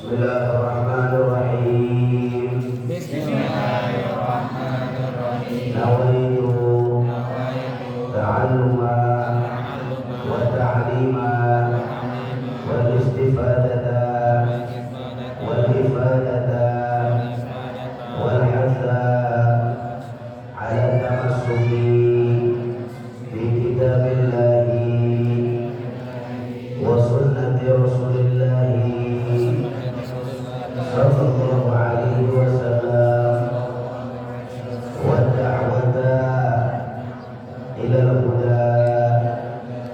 Bismillahirrahmanirrahim. Bismillahirrahmanirrahim. Nawaitu ta'alluma wa ta'lima wal istifadata wal ifadata wal hatha ala tamassuki bi kitabillahi wa sunnati rasulillahi sallallahu alaihi wasallam wa da'wata ila al-huda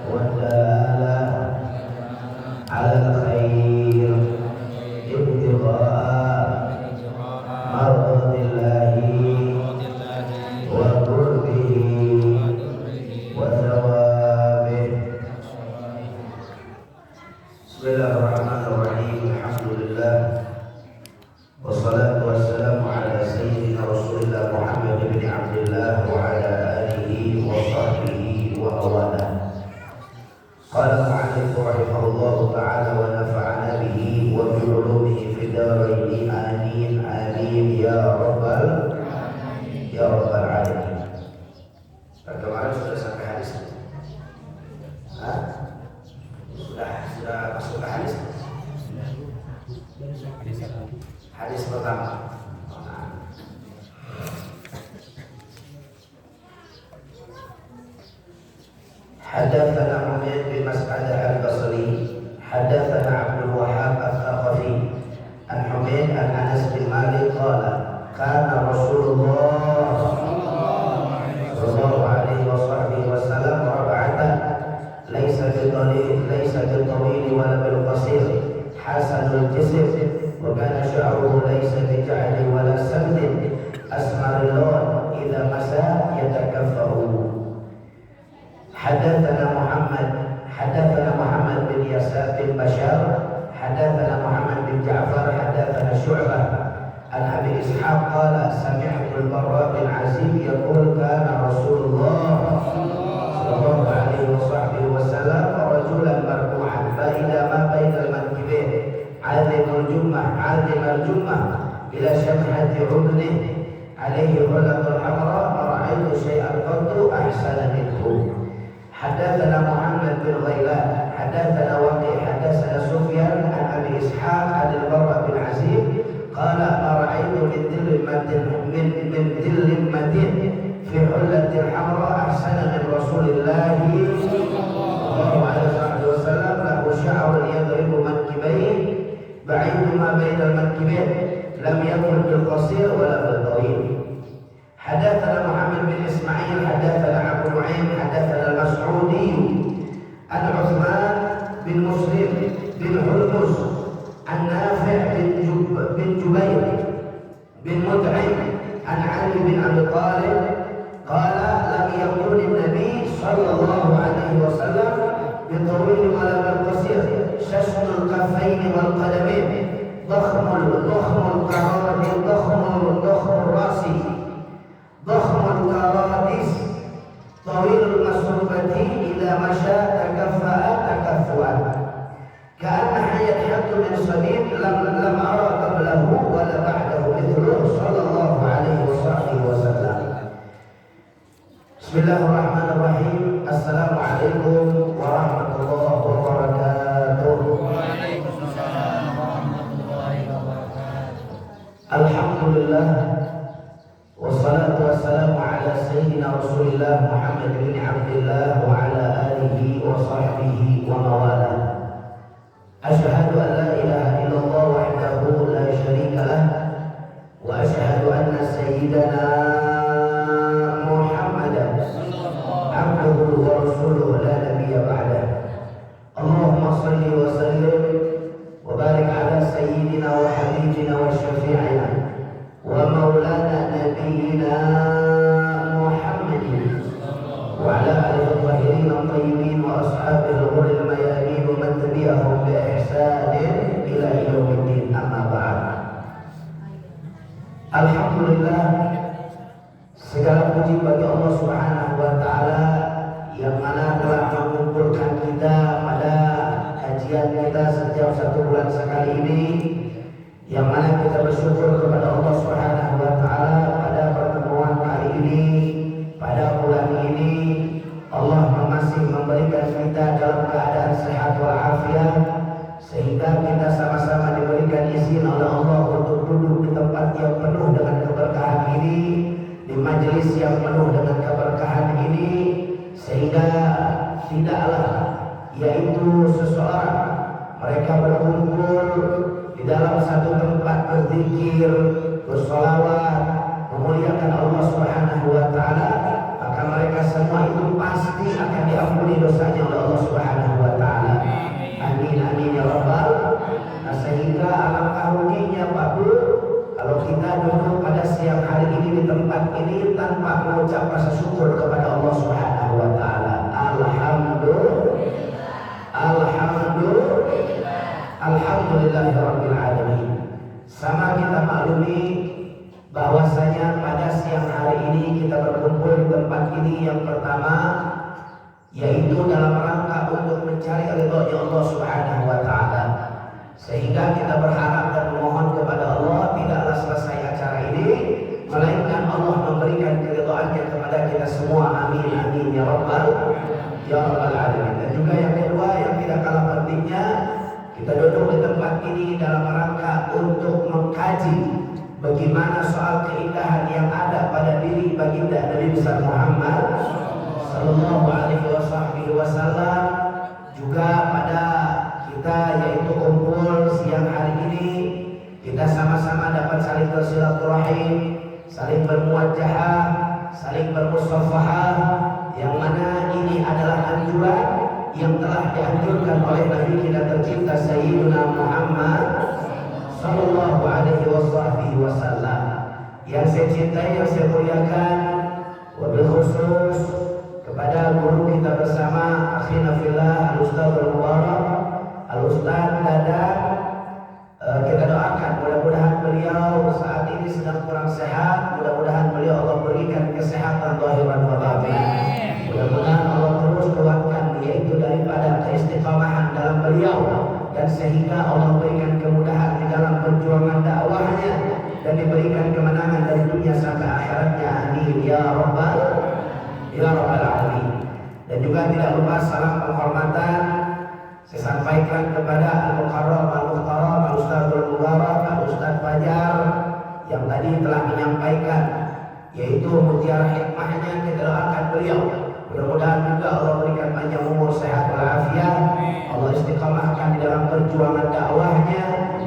wa dalala ala al-khair ibtigha'a mardatillahi wa qurbihi wa thawabih. Bismillahirrahmanirrahim. Alhamdulillah wassalatu wassalamu ala sayyidina Rasulillah Muhammad bin Abdullah wa ala alihi wa sahbihi wa awalah. Qala al-mu'allif rahimahullah ta'ala wa nafa'ana bihi wa bi ulumihi fid dharain amin amin ya rabbal alamin. Kemarin sudah sampai hadis. Sudah masuk ke hadis. Hadis pertama. حدثنا حميد بن مسعد البصري حدثنا عبد الوهاب الثقفي عن حميد عن انس بن مالك قال كان رسول الله صلى الله عليه وصحبه وسلم ربعة ليس بالطويل ولا بالقصير حسن الجسم وكان شعره ليس بجعد ولا سمن أسمر اللون إذا مسى يتكفأ. حدثنا محمد بن يسار بن بشار حدثنا محمد بن جعفر حدثنا شعبة عن أبي إسحاق قال سمعت البراء بن عازب يقول كان رسول الله صلى الله عليه وصحبه وسلم رجلا مرفوعا فإذا ما بين المنكبين عازم الجمة إلى شمحة عدله عليه غلة حمراء ما رأيت شيئا قط أحسن منه. حدثنا محمد بن غيلان حدثنا وقيع حدثنا سفيان عن أبي إسحاق عن البراء بن عازب قال ما رأيت من دلمة في حلة حمراء أحسن من رسول الله صلى الله عليه وسلم له شعر يضرب منكبيه بعيد ما بين المنكبين لم يكن بالقصير ولا بالطويل. حدثنا محمد بن إسماعيل حدثنا أبو نعيم حدثنا المسعودي عن عثمان بن مسلم بن هرمز عن نافع بن جبير بن مطعم عن علي بن أبي طالب قال لم يقل النبي صلى الله عليه وسلم بطويل ولا بالقصير شسن الكفين والقدمين ضخم الراس ضخم الكراديس طويل المسروبة إذا مشى تكفأ تكفؤا كأن ينحط من صديد لم أرى قبله ولا بعده مثله صلى الله عليه وصحبه وسلم. بسم الله الرحمن الرحيم. السلام عليكم ورحمة الله وبركاته. Waalaikumsalam warahmatullahi wabarakatuh. الحمد لله والصلاة والسلام على سيدنا رسول الله محمد بن عبد الله وعلى آله وصحبه وموالاه. أشهد أن لا إله إلا الله وحده لا شريك له وأشهد أن سيدنا محمدا عبده ورسوله لا نبي بعده. اللهم صل وسلم وبارك على سيدنا وحبيبنا وشفيعنا ومولانا نبينا محمد وعلى آله الطاهرين الطيبين وأصحابه الغر الميامين ومن تبعهم بإحسان إلى يوم الدين. أما بعد. Alhamdulillah, segala puji bagi Allah Subhanahu wa Ta'ala yang mana telah mengumpulkan kita pada kajian kita setiap 1 bulan sekali ini yang mana kita bersyukur kepada Allah Subhanahu wa taala pada pertemuan kali ini, pada bulan ini Allah masih memberikan kita dalam keadaan sehat walafiat, sehingga kita sama-sama diberikan izin oleh Allah untuk duduk di tempat yang penuh dengan keberkahan ini, di majelis yang penuh dengan keberkahan ini, sehingga tidaklah yaitu seseorang mereka berkumpul di dalam satu tempat berzikir, bersolawat, memuliakan Allah Subhanahu wa taala, maka mereka semua itu pasti akan diampuni dosanya oleh Allah Subhanahu wa taala. Amin amin ya rabbal. Nah, sehingga alangkah ruginya Pak Bu kalau kita duduk pada siang hari ini di tempat ini tanpa mengucap rasa syukur kepada Allah Subhanahu wa taala. Alhamdulillahirabbil alamin. Sama kita maklumi bahwasanya pada siang hari ini kita berkumpul di tempat ini yang pertama yaitu dalam rangka untuk mencari ridhonya Allah Subhanahu wa taala. Sehingga kita berharap dan memohon kepada Allah tidaklah selesai acara ini melainkan Allah memberikan keridhaannya kepada kita semua. Amin amin ya rabbal alamin. Dan juga yang kedua yang tidak kalah pentingnya, kita duduk di tempat ini dalam rangka untuk mengkaji bagaimana soal keindahan yang ada pada diri baginda Nabi besar Muhammad sallallahu alaihi wasallam. Juga pada kita yaitu kumpul siang hari ini, kita sama-sama dapat saling bersilaturahim, saling bermuajahah, saling bermusafahah, yang mana ini adalah anjuran yang telah dianjurkan oleh Nabi kita tercinta Sayyidina Muhammad sallallahu alaihi wasallam. Yang saya cintai, yang saya muliakan, wabil khusus kepada guru kita bersama akhina fillah Al-Ustaz Al-Mubarak, Al-Ustaz Dadang. Kita doakan mudah-mudahan beliau saat ini sedang kurang sehat, mudah-mudahan beliau Allah berikan kesehatan zahiran wa batinan. Mudah-mudahan Allah terus kuatkan yaitu daripada keistiqamahan dalam beliau, dan sehingga Allah berikan kemudahan di dalam perjuangan dakwahnya dan diberikan kemenangan dari dunia sampai akhiratnya. Amin ya rabbal alamin. Dan juga tidak lupa salam penghormatan saya sampaikan kepada Al-Mukarram Al-Muhtaram Al-Ustadzul Mubarak Al-Ustadz Fajar yang tadi telah menyampaikan yaitu mutiara hikmahnya. Kita doakan beliau mudah-mudahan juga Allah berikan panjang umur, sehat walafiat, Allah istiqamahkan di dalam perjuangan dakwahnya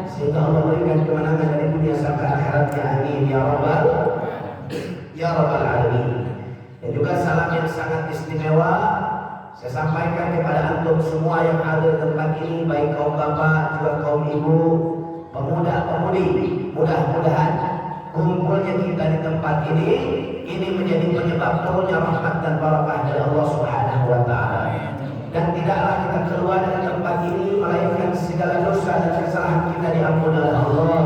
sehingga Allah berikan kemenangan dari dunia sampai akhiratnya. Amin ya rabbal alamin. Dan juga salam yang sangat istimewa saya sampaikan kepada antum semua yang ada di tempat ini, baik kaum bapak juga kaum ibu, pemuda pemudi. Mudah-mudahan kumpulnya kita di tempat ini menjadi penyebab turunnya rahmat dan barakah dari Allah Subhanahu wa taala. Dan tidaklah kita keluar dari tempat ini melainkan segala dosa dan kesalahan kita diampuni oleh Allah.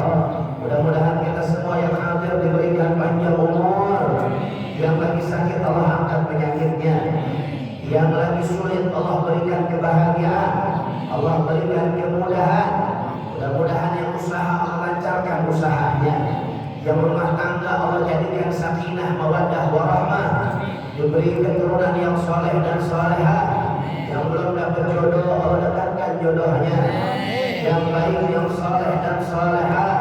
Mudah-mudahan kita semua yang hadir diberikan panjang umur, yang lagi sakit Allah angkat penyakitnya, yang lagi sulit Allah berikan kebahagiaan, Allah berikan kemudahan. Mudah-mudahan yang usaha Allah lancarkan usahanya, yang rumah tangga Allah jadikan sakinah mawaddah warahmah, diberi keturunan yang soleh dan solehah, yang belum dapat jodoh Allah dekatkan jodohnya, yang baik, yang soleh dan solehah.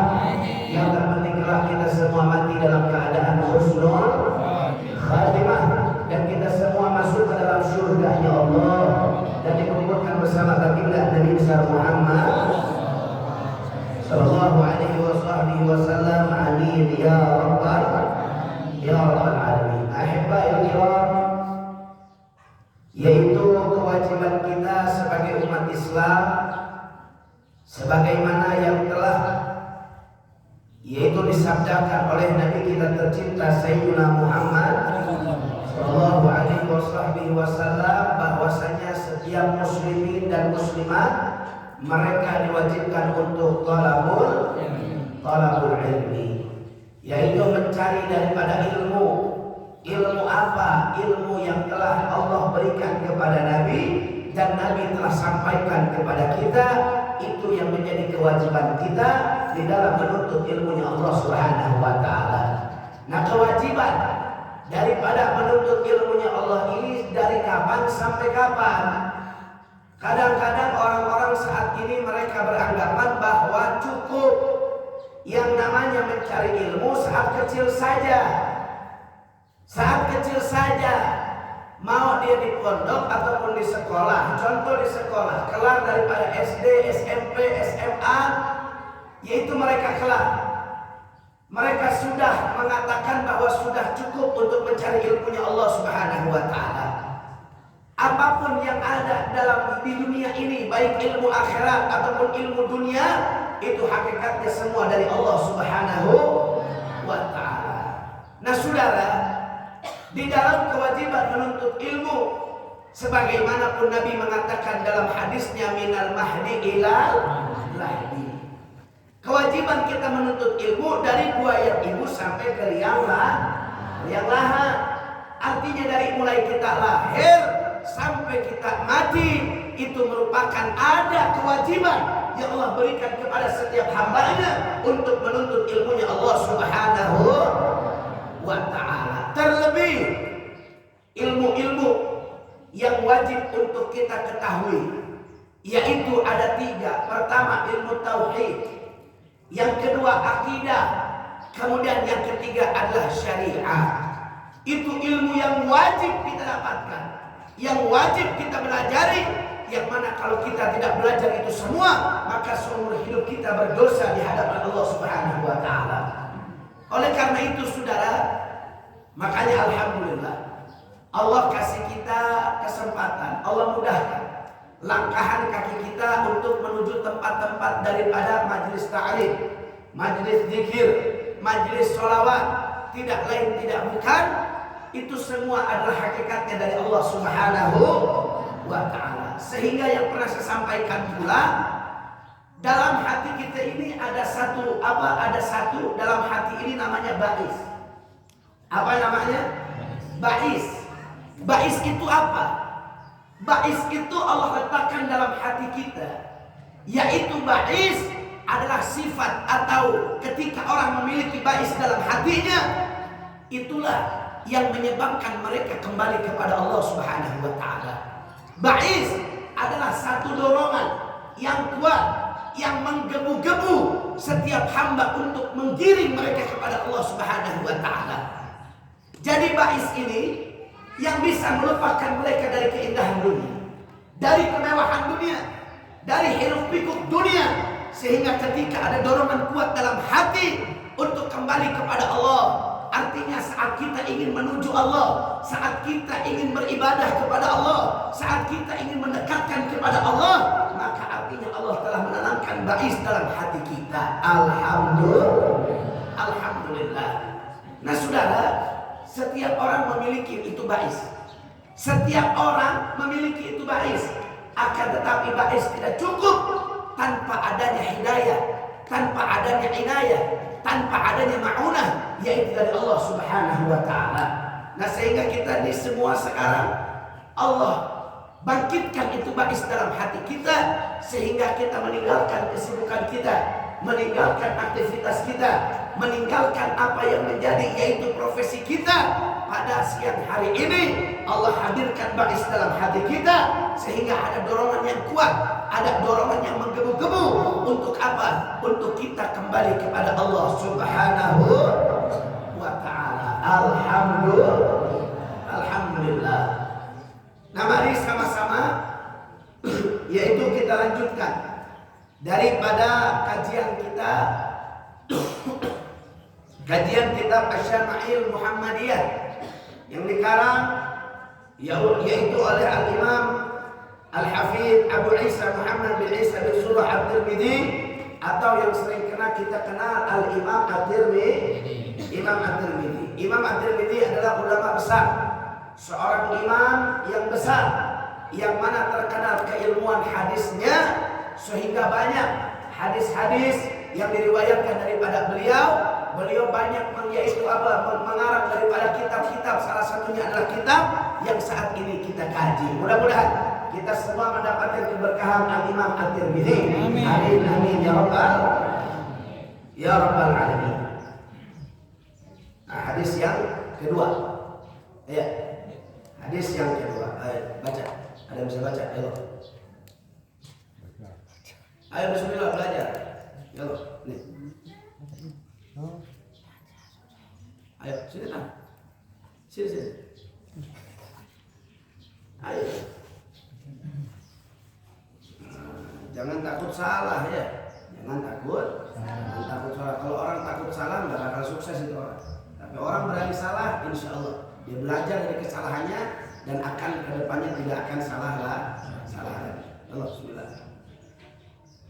Yang terpenting kita semua mati dalam keadaan husnul khatimah, dan kita semua masuk ke dalam surganya Allah dan dikumpulkan bersama baginda Nabi besar Muhammad sallallahu alaihi wasallam. Amin ya rabbal alamin. Ahibba'il kiram, yaitu kewajiban kita sebagai umat Islam sebagaimana yang telah yaitu disabdakan oleh Nabi kita tercinta Sayyidina Muhammad sallallahu alaihi wasallam, bahwasanya setiap muslimin dan muslimat mereka diwajibkan untuk talabul ilmi, yaitu mencari daripada ilmu. Ilmu apa? Ilmu yang telah Allah berikan kepada Nabi dan Nabi telah sampaikan kepada kita, itu yang menjadi kewajiban kita di di dalam menuntut ilmunya Allah Subhanahu wa taala. Nah, kewajiban daripada menuntut ilmunya Allah ini dari kapan sampai kapan? Kadang-kadang orang-orang saat ini mereka beranggapan bahwa cukup yang namanya mencari ilmu saat kecil saja. Saat kecil saja, mau dia di pondok ataupun di sekolah. Contoh di sekolah, kelar daripada SD, SMP, SMA, yaitu mereka kelar. Mereka sudah mengatakan bahwa sudah cukup untuk mencari ilmunya Allah Subhanahu wa taala. Apapun yang ada dalam di dunia ini, baik ilmu akhirat ataupun ilmu dunia, itu hakikatnya semua dari Allah Subhanahu wa taala. Nah, saudara, di dalam kewajiban menuntut ilmu, sebagaimanapun Nabi mengatakan dalam hadisnya minal mahdi ilal lahdi. Kewajiban kita menuntut ilmu dari buaya ibu sampai ke liang lahat. Artinya dari mulai kita lahir sampai kita mati, itu merupakan ada kewajiban yang Allah berikan kepada setiap hambanya untuk menuntut ilmunya Allah Subhanahu wa ta'ala. Terlebih ilmu-ilmu yang wajib untuk kita ketahui, yaitu ada 3. Pertama, ilmu tauhid. Yang kedua, akidah. Kemudian yang ketiga adalah syariah. Itu ilmu yang wajib kita dapatkan, yang wajib kita pelajari, yang mana kalau kita tidak belajar itu semua, maka seumur hidup kita berdosa di hadapan Allah Subhanahu wa taala. Oleh karena itu, saudara, makanya alhamdulillah Allah kasih kita kesempatan, Allah mudahkan langkahan kaki kita untuk menuju tempat-tempat daripada majelis ta'lim, majelis zikir, majelis sholawat, tidak lain tidak bukan, itu semua adalah hakikatnya dari Allah Subhanahu wa ta'ala. Sehingga yang pernah saya sampaikan pula, dalam hati kita ini ada satu dalam hati ini namanya bais. Apa namanya? Bais. Bais itu apa? Bais itu Allah letakkan dalam hati kita, yaitu bais adalah sifat atau ketika orang memiliki bais dalam hatinya, itulah yang menyebabkan mereka kembali kepada Allah Subhanahu wa taala. Bais adalah satu dorongan yang kuat yang menggebu-gebu setiap hamba untuk menggiring mereka kepada Allah Subhanahu wa taala. Jadi bais ini yang bisa melupakan mereka dari keindahan dunia, dari kemewahan dunia, dari hiruk-pikuk dunia, sehingga ketika ada dorongan kuat dalam hati untuk kembali kepada Allah, artinya saat kita ingin menuju Allah, saat kita ingin beribadah kepada Allah, saat kita ingin mendekatkan kepada Allah, maka artinya Allah telah menanamkan bais dalam hati kita. Alhamdulillah. Nah, saudara, setiap orang memiliki itu bais. Setiap orang memiliki itu bais. Akan tetapi bais tidak cukup tanpa adanya hidayah, tanpa adanya inayah, tanpa adanya ma'unah, yaitu dari Allah Subhanahu wa ta'ala. Nah, sehingga kita ini semua sekarang Allah bangkitkan itu bais dalam hati kita, sehingga kita meninggalkan kesibukan kita, meninggalkan aktivitas kita, meninggalkan apa yang menjadi yaitu profesi kita. Pada siang hari ini Allah hadirkan bais dalam hati kita, sehingga ada dorongan yang kuat, ada dorongan yang menggebu-gebu. Untuk apa? Untuk kita kembali kepada Allah Subhanahu wa ta'ala. Alhamdulillah. Nah, mari sama-sama yaitu kita lanjutkan daripada kajian kita, kajian kitab Asy-Syama'il Muhammadiyah yang dikarang yaitu oleh Al-Imam Al-Hafidz Abu Isa Muhammad bin Isa bin Surah At-Tirmidzi, atau yang sering kita kenal Al-Imam At-Tirmidzi. Imam At-Tirmidzi. Imam At-Tirmidzi adalah ulama besar, seorang imam yang besar, yang mana terkenal keilmuan hadisnya, sehingga banyak hadis-hadis yang diriwayatkan daripada beliau. Beliau banyak mengarang daripada kitab-kitab, salah satunya adalah kitab yang saat ini kita kaji. Mudah-mudahan kita semua mendapatkan keberkahan Al-Imam At-Tirmidzi. Amin amin ya rabbal. Ya Rabbal Alamin. Nah, hadis yang kedua. Ya. Hadis yang kedua. Ayo baca. Ada yang bisa baca? Ayo. Ayo bismillah belajar. Ayo. Nih. Ayo sini lah. Sini. Ayo. Jangan takut salah ya. Jangan takut salah. Kalau orang takut salah nggak bakal sukses itu orang. Tapi orang berani salah, insya Allah dia belajar dari kesalahannya dan akan kedepannya tidak akan salah lagi. Allah bismillah.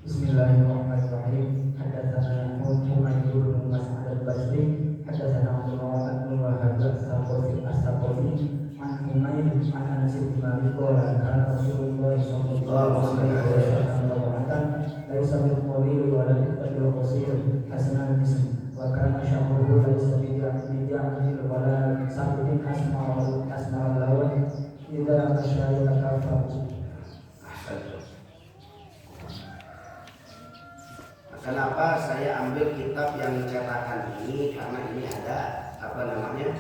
Bismillahirrahmanirrahim. Hadatsana Muhammad bin Mas'ud al-Basri, hadatsana Abdullah bin Wahab as-Saqafi an Humayd an Anas bin Malik qala kana Rasulullah sallallahu alaihi wasallam laisa bil qawli wa la bil qasir hasanan ism wa kana syamruhu laisa bi ja'il wa la sabitin asma'ul lawan idza asyara kafa. Kenapa saya ambil kitab yang cetakan ini? Karena ini ada apa namanya?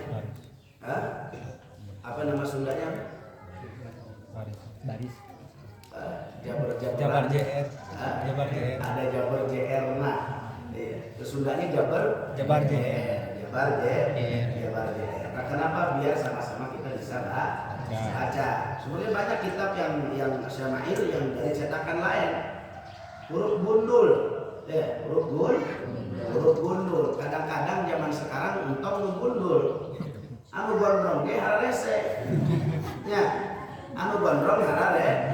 Apa nama Sundanya? Baris. Jabar JR. Ada Jabar JR. Nah, Sundanya Jabar JR. Nah, kenapa? Biar sama-sama kita bisa baca. Sebenarnya banyak kitab yang syama'il yang dari cetakan lain. Huruf gundul. Huruf gundul. Kadang-kadang zaman sekarang entong gundul. Anu gondrong ge hararese. Ya. Anu gondrong harare.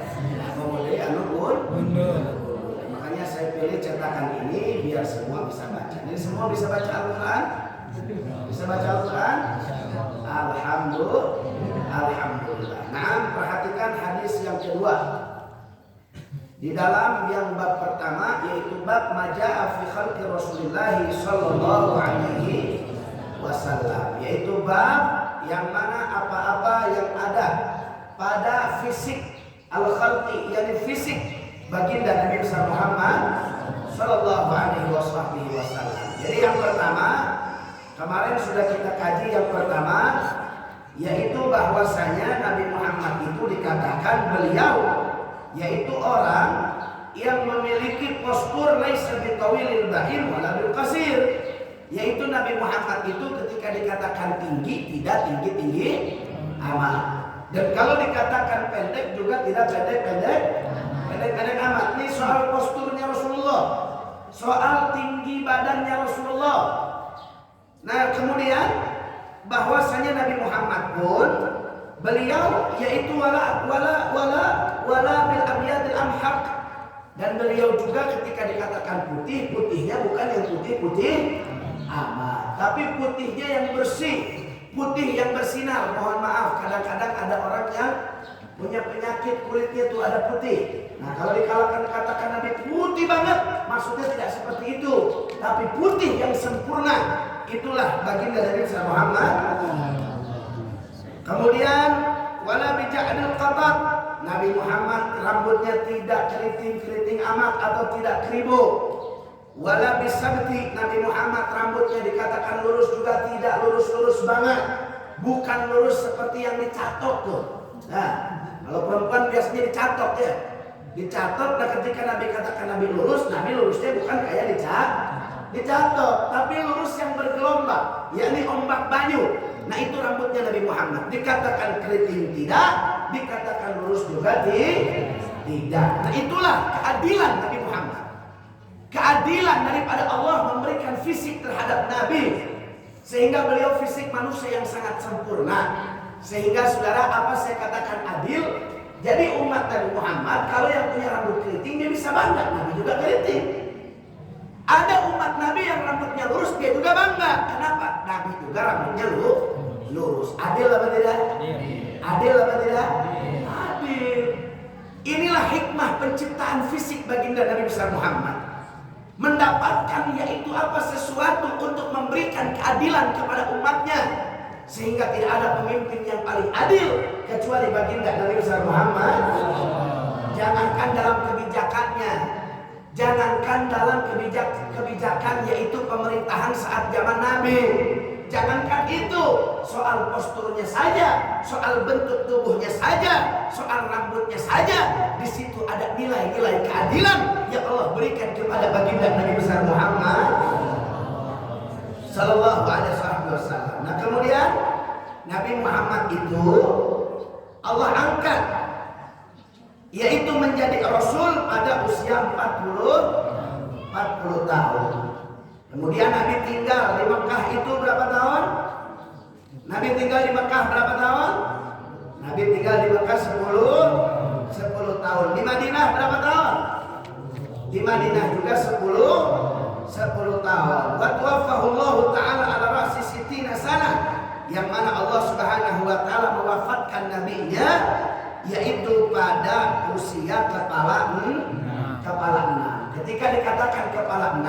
Kemudian anu gundul. Makanya saya pilih cetakan ini biar semua bisa baca. Jadi semua bisa baca Al-Qur'an? Bisa baca Al-Qur'an? Alhamdulillah. Nah, perhatikan hadis yang kedua. Di dalam yang bab pertama yaitu bab majaa fi khalqi Rasulullah sallallahu alaihi wasallam, yaitu bab yang mana apa-apa yang ada pada fisik al-khalqi, yakni fisik baginda Nabi Muhammad sallallahu alaihi wasallam. Jadi yang pertama kemarin sudah kita kaji, yang pertama yaitu bahwasanya Nabi Muhammad itu dikatakan beliau yaitu orang yang memiliki postur laisa bitawilil bahim wala bil qasir, yaitu Nabi Muhammad itu ketika dikatakan tinggi tidak tinggi amat, dan kalau dikatakan pendek juga tidak pendek amat. Ini soal posturnya Rasulullah, soal tinggi badannya Rasulullah. Nah, kemudian bahwasanya Nabi Muhammad pun beliau yaitu wala bil abyadil amhaq, dan beliau juga ketika dikatakan putih, putihnya bukan yang putih amat, tapi putihnya yang bersih, putih yang bersinar. Mohon maaf, kadang-kadang ada orang yang punya penyakit kulitnya itu ada putih. Nah, kalau dikatakan Nabi putih banget, maksudnya tidak seperti itu, tapi putih yang sempurna. Itulah baginda Nabi Muhammad. Kemudian wala bija'dil qatat, Nabi Muhammad rambutnya tidak keriting amat atau tidak keribu. Wala bisabti, Nabi Muhammad rambutnya dikatakan lurus juga tidak lurus banget, bukan lurus seperti yang dicatok tuh. Nah, kalau perempuan biasanya dicatok ya, dicatok. Nah, ketika Nabi katakan Nabi lurusnya bukan kayak dicatok, tapi lurus yang bergelombang, yakni ombak banyu. Nah, itu rambutnya Nabi Muhammad. Dikatakan keriting tidak, dikatakan lurus juga tidak. Nah, itulah keadilan Nabi Muhammad. Keadilan daripada Allah memberikan fisik terhadap Nabi, sehingga beliau fisik manusia yang sangat sempurna. Sehingga saudara, apa saya katakan adil? Jadi umat Nabi Muhammad kalau yang punya rambut keriting dia bisa bangga, Nabi juga keriting. Ada umat Nabi yang rambutnya lurus, dia juga bangga. Kenapa? Nabi juga rambutnya lurus. Adil apa tidak? Adil apa tidak? Adil. Inilah hikmah penciptaan fisik baginda Nabi besar Muhammad. Mendapatkan yaitu apa, sesuatu untuk memberikan keadilan kepada umatnya, sehingga tidak ada pemimpin yang paling adil kecuali baginda Nabi besar Muhammad. Jangankan dalam kebijakannya, Jangankan dalam kebijakan yaitu pemerintahan saat zaman Nabi. Jangankan itu, soal posturnya saja, soal bentuk tubuhnya saja, soal rambutnya saja, di situ ada nilai-nilai keadilan yang Allah berikan kepada baginda Nabi besar Muhammad sallallahu alaihi wasallam. Nah, kemudian Nabi Muhammad itu Allah angkat yaitu menjadi rasul pada usia 40 tahun. Kemudian Nabi tinggal di Mekah itu berapa tahun? Nabi tinggal di Mekah berapa tahun? Nabi tinggal di Mekah 10 tahun. Di Madinah berapa tahun? Di Madinah juga 10 tahun. Wa tawaffahullahu ta'ala ala ra'si sittina sana, yang mana Allah Subhanahu wa taala mewafatkan nabinya yaitu pada usia kepala 6. Ketika dikatakan kepala 6,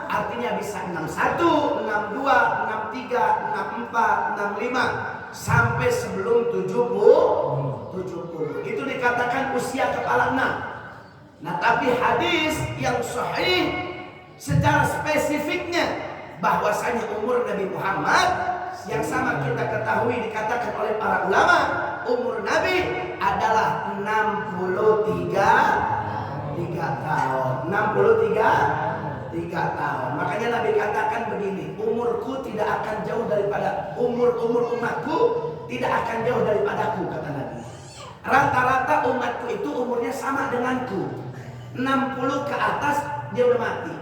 artinya bisa 61, 62, 63, 64, 65 sampai sebelum 70. Itu dikatakan usia kepala 6. Nah, tapi hadis yang sahih secara spesifiknya bahwasanya umur Nabi Muhammad yang sama kita ketahui dikatakan oleh para ulama, umur Nabi adalah 63 tahun. 63 tahun. Makanya Nabi katakan begini, umurku tidak akan jauh daripada umur umatku tidak akan jauh daripadaku, kata Nabi. Rata-rata umatku itu umurnya sama denganku. 60 ke atas dia udah mati.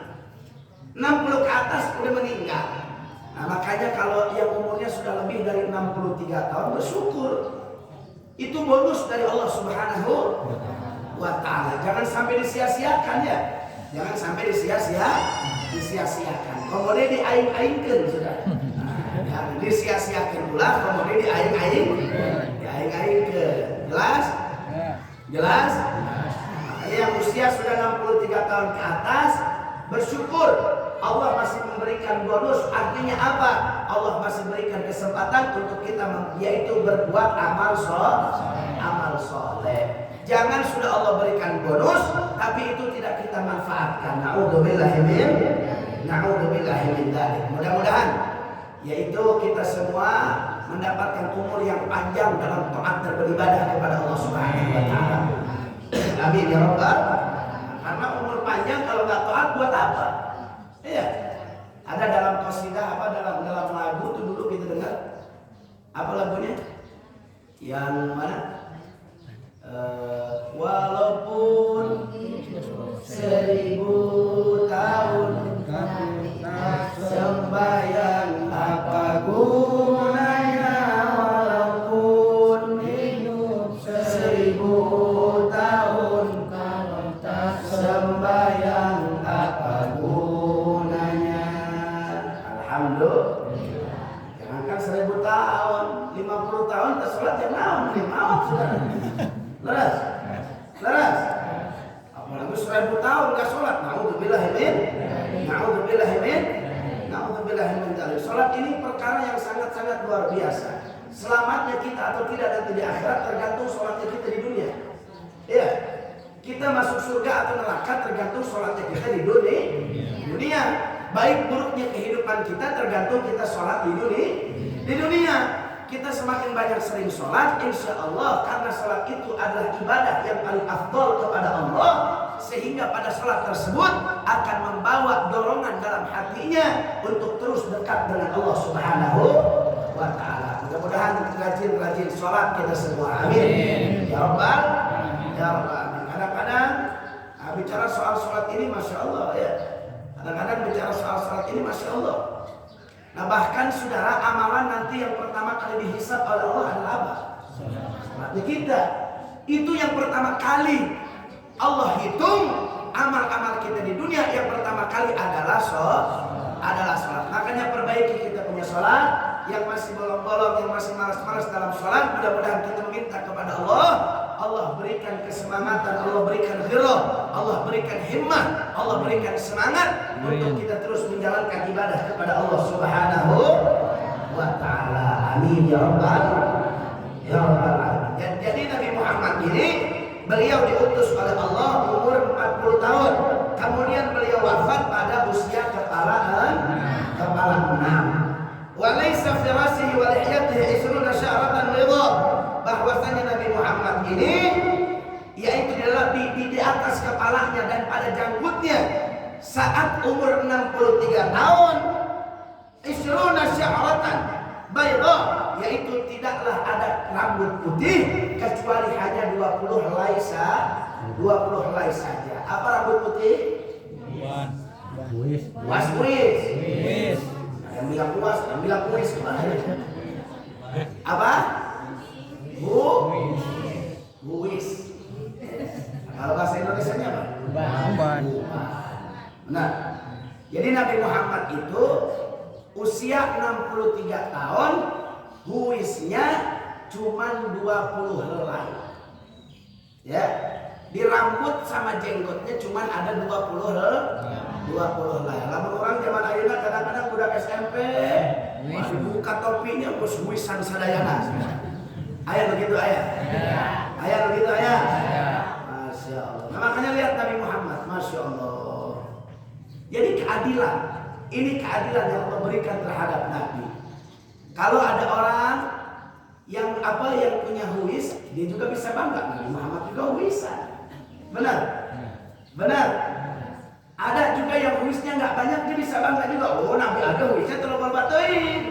60 ke atas udah meninggal. Nah, makanya kalau yang umurnya sudah lebih dari 63 tahun bersyukur. Itu bonus dari Allah Subhanahu wa ta'ala. Jangan sampai disia-siakan ya. Jangan sampai disia-siakan. Kemudian diaing-aingkan sudah. Nah, disia-siakan pula, kemudian diaing-aingkan. Jelas? Makanya yang usia sudah 63 tahun ke atas bersyukur. Allah masih memberikan bonus. Artinya apa? Allah masih berikan kesempatan untuk kita yaitu berbuat amal soleh. Jangan sudah Allah berikan bonus tapi itu tidak kita manfaatkan. Na'udzubillahi min dzalik. Mudah-mudahan yaitu kita semua mendapatkan umur yang panjang dalam taat dan beribadah kepada Allah Subhanahu wa taala. Amin ya rabbal. Karena umur panjang kalau nggak taat buat apa? Iya. Ada dalam qasidah dalam lagu itu dulu kita dengar. Apa lagunya? Yang mana? Walaupun 1000 tahun sembahyang apa gunanya, walaupun hidup 1000 tahun sembahyang apa gunanya. Alhamdulillah. Jangankan 1000 tahun, 50 tahun tak sholat yang naon, sudah. Leras. Apalagi 1000 tahun nggak sholat. Na'udzubillahi min dzalik. Sholat ini perkara yang sangat-sangat luar biasa. Selamatnya kita atau tidak nanti di akhirat tergantung sholatnya kita di dunia. Iya. Kita masuk surga atau neraka tergantung sholatnya kita di dunia. Baik buruknya kehidupan kita tergantung kita sholat di dunia. Kita semakin banyak sering sholat, insya Allah, karena sholat itu adalah ibadah yang paling afdol kepada Allah, sehingga pada sholat tersebut akan membawa dorongan dalam hatinya untuk terus dekat dengan Allah Subhanahu wa ta'ala. Mudah-mudahan rajin-rajin sholat kita semua. Amin. Ya Rabbal. Kadang-kadang bicara soal sholat ini Masya Allah ya. Kadang-kadang bicara soal sholat ini Masya Allah. Nah, bahkan saudara, amalan nanti yang pertama kali dihisab oleh Allah adalah apa? Sholatnya kita. Itu yang pertama kali Allah hitung amal-amal kita di dunia. Yang pertama kali adalah sholat. Makanya perbaiki kita punya sholat. Yang masih bolong-bolong, yang masih malas-malas dalam sholat, mudah-mudahan kita meminta kepada Allah. Allah berikan kesemangatan, Allah berikan ghirah, Allah berikan himmah, Allah berikan semangat untuk kita terus menjalankan ibadah kepada Allah Subhanahu wa ta'ala. Amin ya rabbal alamin. Jadi Nabi Muhammad ini beliau diutus oleh Allah umur 40 tahun. Kemudian beliau wafat pada usia kepala 6. Walaysa fi rasihi wa lihyatihi 20 sya'ratan bidha. Bahwasanya Nabi Muhammad ini yaitu di atas kepalanya dan pada janggutnya saat umur 63 tahun 20 sya'ratan bidha, yaitu tidaklah ada rambut putih kecuali hanya 20 helai saja. Apa rambut putih? Buis. Yang bilang puas, yang bilang kuis kemana? Apa? Buis. Kalau bahasa Indonesianya apa? Uban. Nah, jadi Nabi Muhammad itu usia 63 tahun, buisnya cuma 20 helai. Ya, di rambut sama jenggotnya cuma ada 20 helai. Lamun orang zaman ayeuna kadang-kadang budak SMP buka topinya bos buisan sadayana. Aya begitu aya. Aya begitu aya. Masya Allah. Nah, makanya lihat Nabi Muhammad, Masya Allah. Jadi keadilan, ini keadilan yang Allah berikan terhadap Nabi. Kalau ada orang yang punya huis, dia juga bisa bangga. Nabi Muhammad juga huisan. Benar? Benar? Ada juga yang huisnya nggak banyak, dia bisa bangga juga. Oh, Nabi ada huisnya terlalu berbatuin.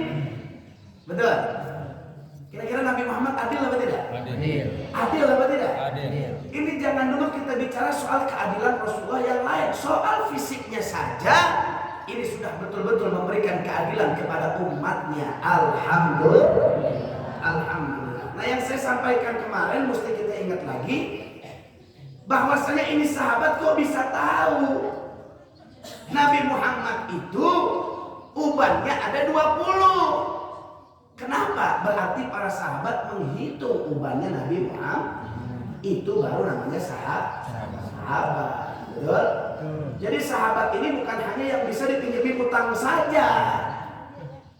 Betul? Kira-kira Nabi Muhammad adil apa tidak? Adil apa tidak? Adil. Ini jangan dulu kita bicara soal keadilan Rasulullah yang lain. Soal fisiknya saja, ini sudah betul-betul memberikan keadilan kepada umatnya. Alhamdulillah. Nah, yang saya sampaikan kemarin mesti kita ingat lagi, bahwasanya ini sahabat kok bisa tahu Nabi Muhammad itu ubannya ada 20. Kenapa? Berarti para sahabat menghitung ubannya Nabi Muhammad. Itu baru namanya sahabat. Betul? Jadi sahabat ini bukan hanya yang bisa dipinjami utang saja.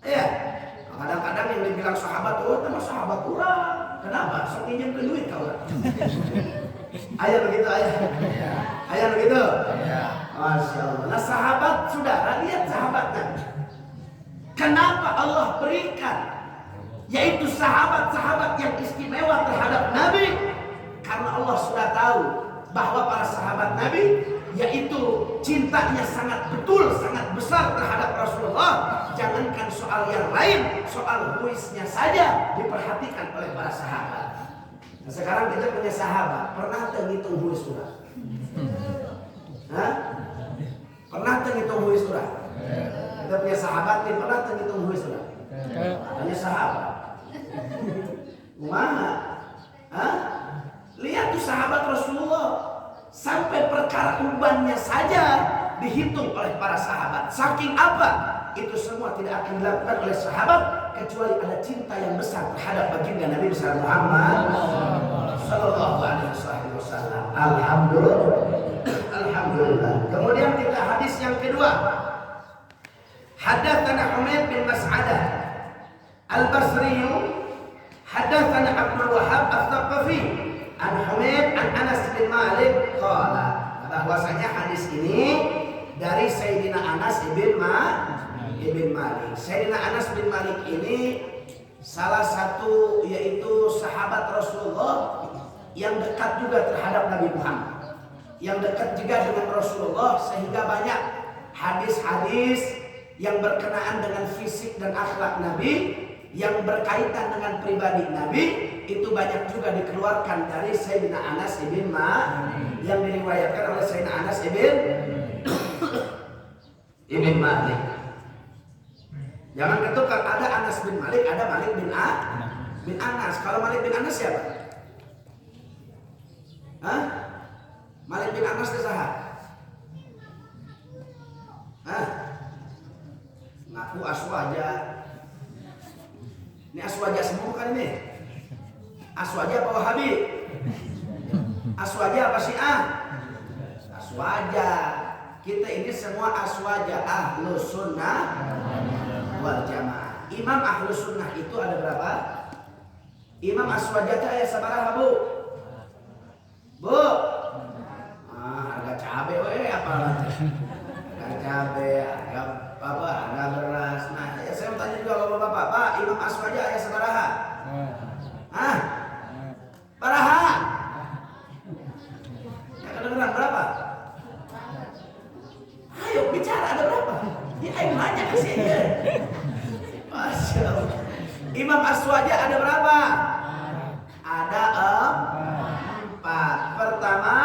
Ya. Kadang-kadang yang dibilang sahabat, oh sama sahabat kurang. Kenapa? Sok pinjam ke duit kau. Ayah begitu ayah. Ayah begitu. Masya Allah. Nah sahabat saudara, lihat sahabatnya. Kenapa Allah berikan yaitu sahabat-sahabat yang istimewa terhadap Nabi? Karena Allah sudah tahu bahwa para sahabat Nabi yaitu cintanya sangat betul, sangat besar terhadap Rasulullah. Jangankan soal yang lain, soal huisnya saja diperhatikan oleh para sahabat. Nah, sekarang kita punya sahabat, pernah ngitung huis surah? Hah? Pernah ngitung huis surah? Kita punya sahabat nih, pernah ngitung huis surah? Hanya sahabat. Kumaha? Hah? Lihat tuh sahabat Rasulullah, sampai perkara ubannya saja dihitung oleh para sahabat. Saking apa? Itu semua tidak akan dilakukan oleh sahabat kecuali ada cinta yang besar terhadap baginda Nabi besar Muhammad sallallahu alaihi wasallam. Alhamdulillah. Kemudian kita hadis yang kedua. Hadatsana Humaid bin Mas'adah Al-Basri, hadatsana Abdul Wahhab Al-Thaqafi an Humaid an Anas bin Malik qala. Bahwasanya hadis ini dari Sayyidina Anas ibn Malik. Sayyidina Anas bin Malik ini salah satu yaitu sahabat Rasulullah yang dekat juga terhadap Nabi Muhammad, yang dekat juga dengan Rasulullah, sehingga banyak hadis-hadis yang berkenaan dengan fisik dan akhlak Nabi, yang berkaitan dengan pribadi Nabi, itu banyak juga dikeluarkan dari Sayyidina Anas ibn Malik, yang diriwayatkan oleh Sayyidina Anas ibn Malik. Jangan ketukar, ada Anas bin Malik, ada Malik bin Anas. Kalau Malik bin Anas siapa? Hah? Malik bin Anas itu saha? Hah? Ngaku aswaja. Ini aswaja semua kan ini? Aswaja apa Wahabi? Aswaja apa Syiah? Aswaja. Kita ini semua aswaja, ahlus sunnah wal jamaah. Imam ahlus sunnah itu ada berapa? Imam aswaja ada sabaraha bu? Bu? Harga cabai apa nanti? cabai, harga apa, harga beras. Nah, ya saya mau tanya juga sama Bapak, Pak, Imam Aswaja ayah sabaraha? Hah? Baraha? Ya kedengeran berapa? Ayo bicara, ada berapa? Ya ayo nanya ke sini. Masya Allah. Imam Aswaja ada berapa? Ada 4. Pertama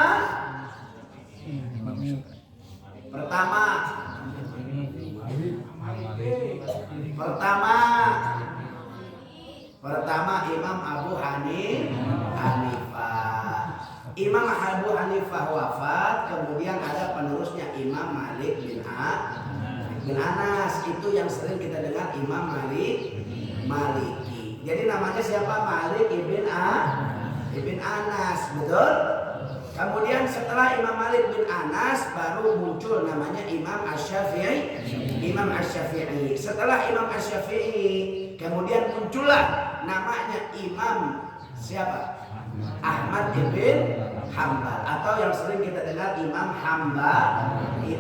Imam Abu Hanifah. Imam Abu Hanifah wafat, kemudian ada penerusnya Imam Malik bin Anas. Itu yang sering kita dengar Imam Maliki. Jadi namanya siapa? Malik ibn Anas, betul? Kemudian setelah Imam Malik bin Anas baru muncul namanya Imam Asy-Syafi'i. Setelah Imam Asy-Syafi'i kemudian muncullah namanya Imam siapa? Ahmad ibn Hanbal, atau yang sering kita dengar Imam Hambali.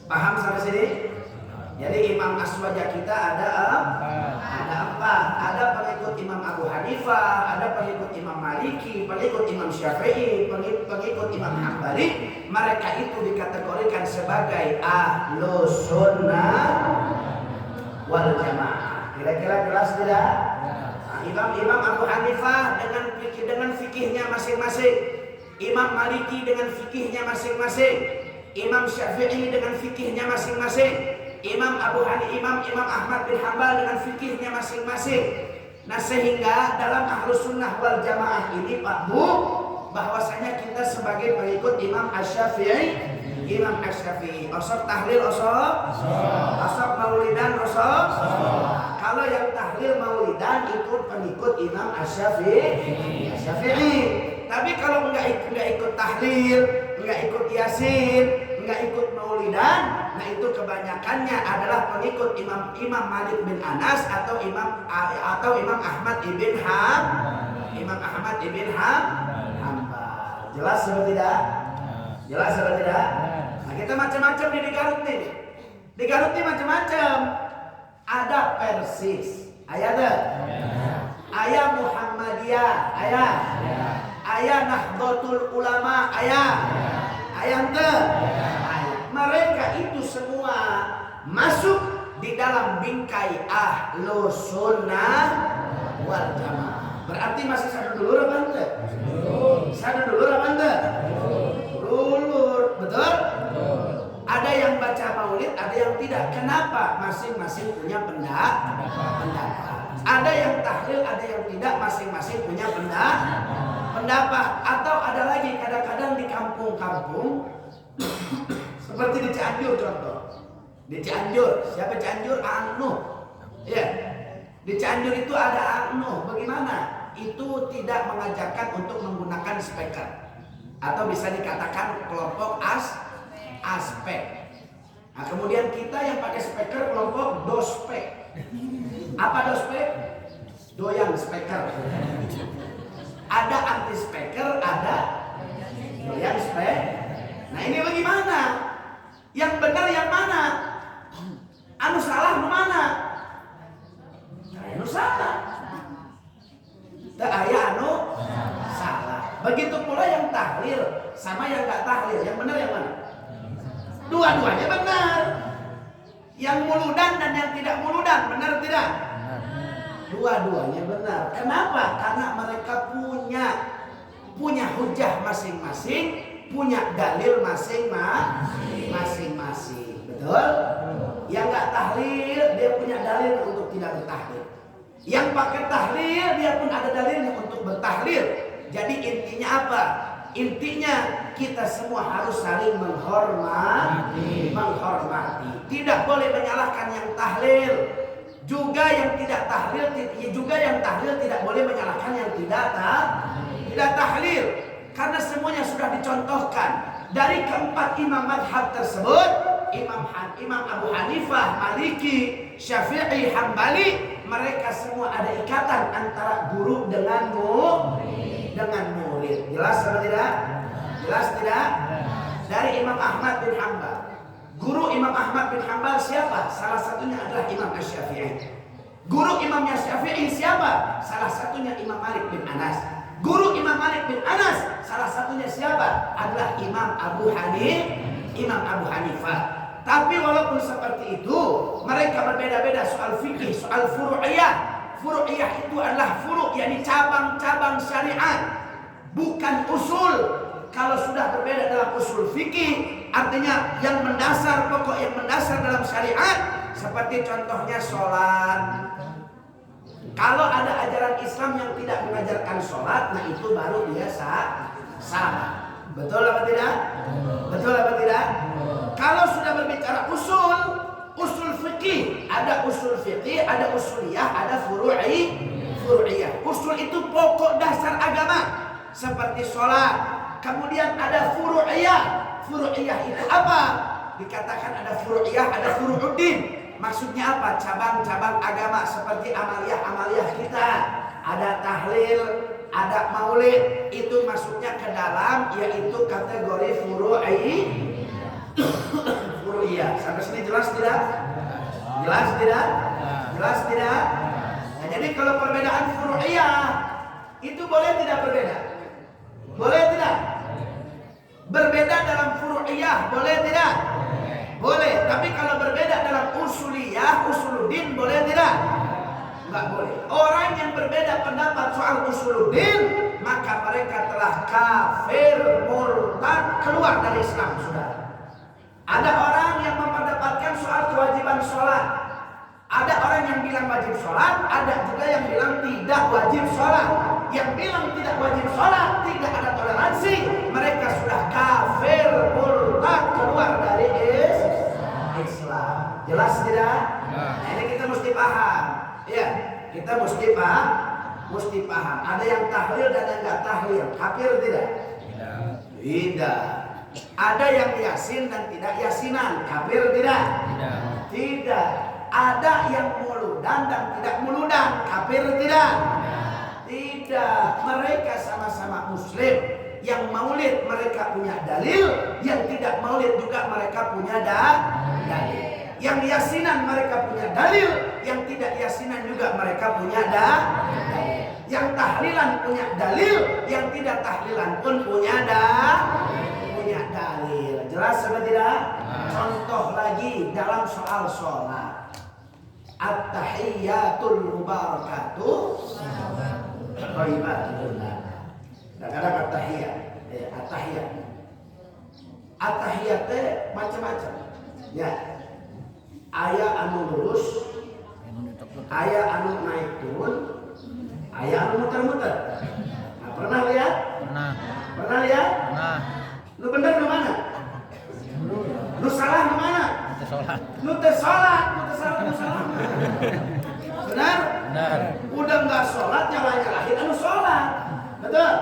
Paham sampai sini? Jadi Imam Aswaja kita ada 4. Ada pengikut Imam Abu Hanifah, ada pengikut Imam Maliki, pengikut Imam Syafi'i, pengikut Imam Hambali. Mereka itu dikategorikan sebagai Ahlus Sunnah wal Jamaah. Kira-kira jelas tidak? Nah, Imam Abu Hanifah dengan fikihnya masing-masing, Imam Maliki dengan fikihnya masing-masing, Imam Syafi'i dengan fikihnya masing-masing, Imam Ahmad bin Hanbal dengan fikihnya masing-masing. Nah, sehingga dalam Ahlus Sunnah wal Jamaah ini Pak Bu, bahwasanya kita sebagai pengikut Imam Asy-Syafi'i, osok tahlil, osok maulidan, osok. Kalau yang tahlil maulidan ikut pengikut Imam Asy-Syafi'i. Tapi kalau enggak ikut tahlil, enggak ikut yasin, enggak ikut maulidan, nah itu kebanyakannya adalah pengikut Imam Malik bin Anas atau Imam Ahmad ibn Hanbal. Jelas atau tidak? Jelas atau tidak? Nah, kita macam-macam di Garut nih. Di Garut nih macam-macam. Ada Persis, ayah ada. Ayah Muhammadiyah, ayah. Ayah Nahdlatul Ulama, ayah. Ayah ente. Mereka itu semua masuk di dalam bingkai Ahlus Sunnah wal Jamaah. Berarti masih satu dulur apa ente? Satu dulur apa ente? Dulur, betul? Ada yang baca maulid, ada yang tidak. Kenapa? Masing-masing punya pendapat. Ada yang tahlil, ada yang tidak. Masing-masing punya pendapat. Atau ada lagi kadang-kadang di kampung-kampung seperti di Cianjur contoh. Di Cianjur, siapa Cianjur? Aang Nuh. Ya. Di Cianjur itu ada Aang Nuh. Bagaimana? Itu tidak mengajarkan untuk menggunakan speaker. Atau bisa dikatakan kelompok aspek. Nah, kemudian kita yang pakai speaker kelompok dospek. Apa dospek? Doyan speaker. Ada anti speaker, ada doyan spek. Nah, ini bagaimana? Yang benar yang mana? Anu salah mana? Anu salah. Aya anu salah. Begitu pula yang tahlil sama yang enggak tahlil. Yang benar yang mana? Dua-duanya benar. Yang muludan dan yang tidak muludan, benar tidak? Dua-duanya benar. Kenapa? Karena mereka punya hujah masing-masing, punya dalil masing-masing. Betul? Yang enggak tahlil dia punya dalil untuk tidak bertahlil. Yang pakai tahlil dia pun ada dalilnya untuk bertahlil. Jadi intinya apa? Intinya kita semua harus saling menghormati. Tidak boleh menyalahkan yang tahlil. Juga yang tidak tahlil, tidak boleh menyalahkan yang tidak tahlil. Karena semuanya sudah dicontohkan. Dari keempat imam madhab tersebut, Imam Abu Hanifah, Maliki, Syafi'i, Hambali, mereka semua ada ikatan antara guru dengan murid. Jelas atau tidak? Jelas tidak? Dari Imam Ahmad bin Hanbal, Guru Imam Ahmad bin Hanbal siapa? Salah satunya adalah Imam Asy-Syafi'i. Guru Imam Syafi'i siapa? Salah satunya Imam Malik bin Anas. Guru Imam Malik bin Anas salah satunya siapa? Adalah Imam Abu Hanifah. Tapi walaupun seperti itu, mereka berbeda-beda soal fikih, soal furu'iyah. Furu'iyah itu adalah furu', yakni cabang-cabang syariat, bukan usul. Kalau sudah berbeda dalam usul fikih, artinya yang mendasar, pokok yang mendasar dalam syariat, seperti contohnya sholat. Kalau ada ajaran Islam yang tidak mengajarkan sholat, nah itu baru dia salah. Betul apa tidak? Betul apa tidak? Kalau sudah berbicara usul fikih, ada usul fikih, ada usuliyah, ada furu'iyah. Usul itu pokok dasar agama, seperti sholat. Kemudian ada furu'iyah. Furu'iyah itu apa? Dikatakan ada furu'iyah, ada furu'uddin. Maksudnya apa? Cabang-cabang agama seperti amaliyah kita. Ada tahlil, ada maulid. Itu masuknya ke dalam, yaitu kategori furu'iyah. Sampai sini jelas tidak? Jelas tidak? Jelas tidak? Nah, jadi kalau perbedaan furu'iyah itu boleh tidak berbeda? Boleh tidak? Berbeda dalam furu'iyah boleh tidak? Boleh. Tapi kalau berbeda dalam usuliyah, usuluddin boleh tidak? Enggak boleh. Orang yang berbeda pendapat soal usuluddin, maka mereka telah kafir, murtad, keluar dari Islam sudah. Ada orang yang mempendapatkan soal kewajiban sholat. Ada orang yang bilang wajib sholat, ada juga yang bilang tidak wajib sholat. Yang bilang tidak wajib sholat, tidak ada toleransi, mereka sudah kafir, murtad, keluar dari Islam. Jelas tidak? Nah, ini kita mesti paham. Ya, kita mesti paham. Ada yang tahlil dan yang nggak tahlil. Kafir tidak? Tidak. Ada yang yasin dan tidak yasinan. Kafir tidak? Tidak. Ada yang muludan dan tidak muludan. Kafir tidak? Tidak. Mereka sama-sama muslim. Yang maulid mereka punya dalil, yang tidak maulid juga mereka punya dalil. Yang yasinan mereka punya dalil, yang tidak yasinan juga mereka punya dalil. Yang tahlilan punya dalil, yang tidak tahlilan pun punya dalil. Jelas apa tidak? Contoh lagi dalam soal sholat. At-tahiyyatul mubarakatuh thayyibatullah. Kadang-kadang at-tahiyyat. At-tahiyyat macam-macam. Ya. Aya anu lurus, aya anu naik turun, aya anu muter-muter. Nah, pernah lihat? Pernah lihat? Lu bener di mana? Lu salah di mana? Lu tersalah. Benar? Udah nggak sholat, nyalahin anu sholat. Betul?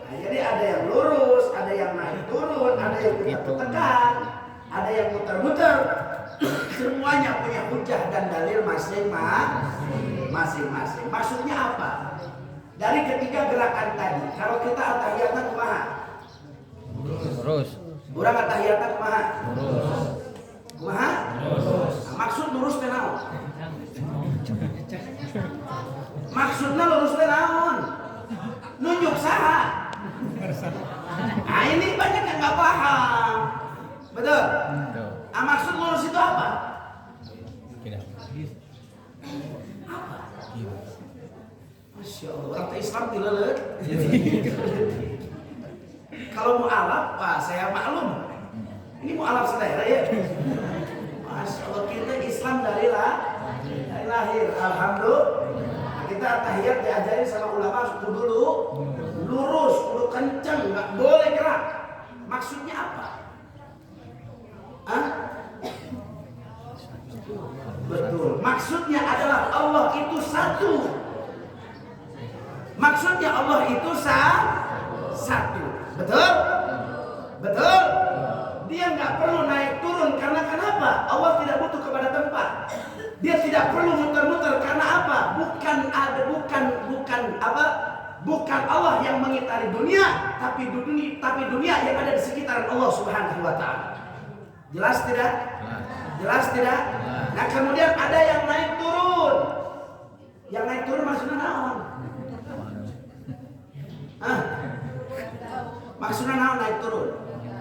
Nah, jadi ada yang lurus, ada yang naik turun, ada yang tekan, ada yang muter-muter. Semuanya punya hujah dan dalil masing-masing. Maksudnya apa? Dari ketiga gerakan tadi, kalau kita at-tahiyatan kumaha? Lurus. Urang at-tahiyatan kumaha? Lurus. Kumaha? Nah, maksud lurus teh naon? Maksudnya lurus teh naon? Nunjuk saha? Nah, ini banyak yang nggak paham. Betul? Nah, maksud lurus itu apa? Apa? Masya Allah, orang Islam dileleh. Kalau mau alaf, wah saya maklum. Ini mau alaf sedaya ya. Masya Allah, kita Islam dari lahir. Alhamdulillah. Nah, kita tahiyat diajarin sama ulama dulu lurus, kudu kenceng, nggak boleh gerak. Maksudnya apa? Betul. Maksudnya adalah Allah itu satu. Maksudnya Allah itu satu. Betul? Betul? Dia nggak perlu naik turun karena kenapa? Allah tidak butuh kepada tempat. Dia tidak perlu muter-muter karena apa? Bukan Allah yang mengitari dunia, tapi dunia yang ada di sekitaran Allah Subhanahu wa taala. Jelas tidak? Jelas. Jelas tidak? Jelas. Nah kemudian ada yang naik turun. Yang naik turun maksudnya naon? Maksudnya naon naik turun?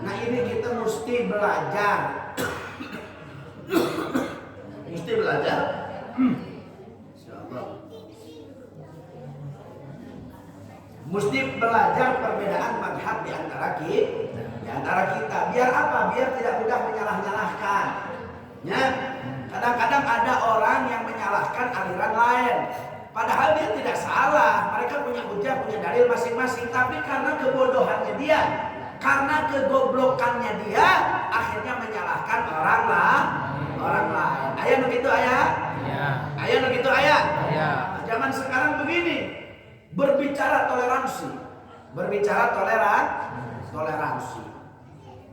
Nah ini kita mesti belajar. Mesti belajar. Insyaallah. Mesti belajar perbedaan mazhab di antara kita. Biar apa? Biar tidak mudah menyalah-nyalahkan. Ya. Kadang-kadang ada orang yang menyalahkan aliran lain. Padahal dia tidak salah. Mereka punya hujah, punya dalil masing-masing. Tapi karena kebodohannya dia, karena kegoblokannya dia, akhirnya menyalahkan orang lain. Ayah begitu ayah? Ya. Ayah begitu ayah? Ya. Zaman sekarang begini, berbicara toleransi.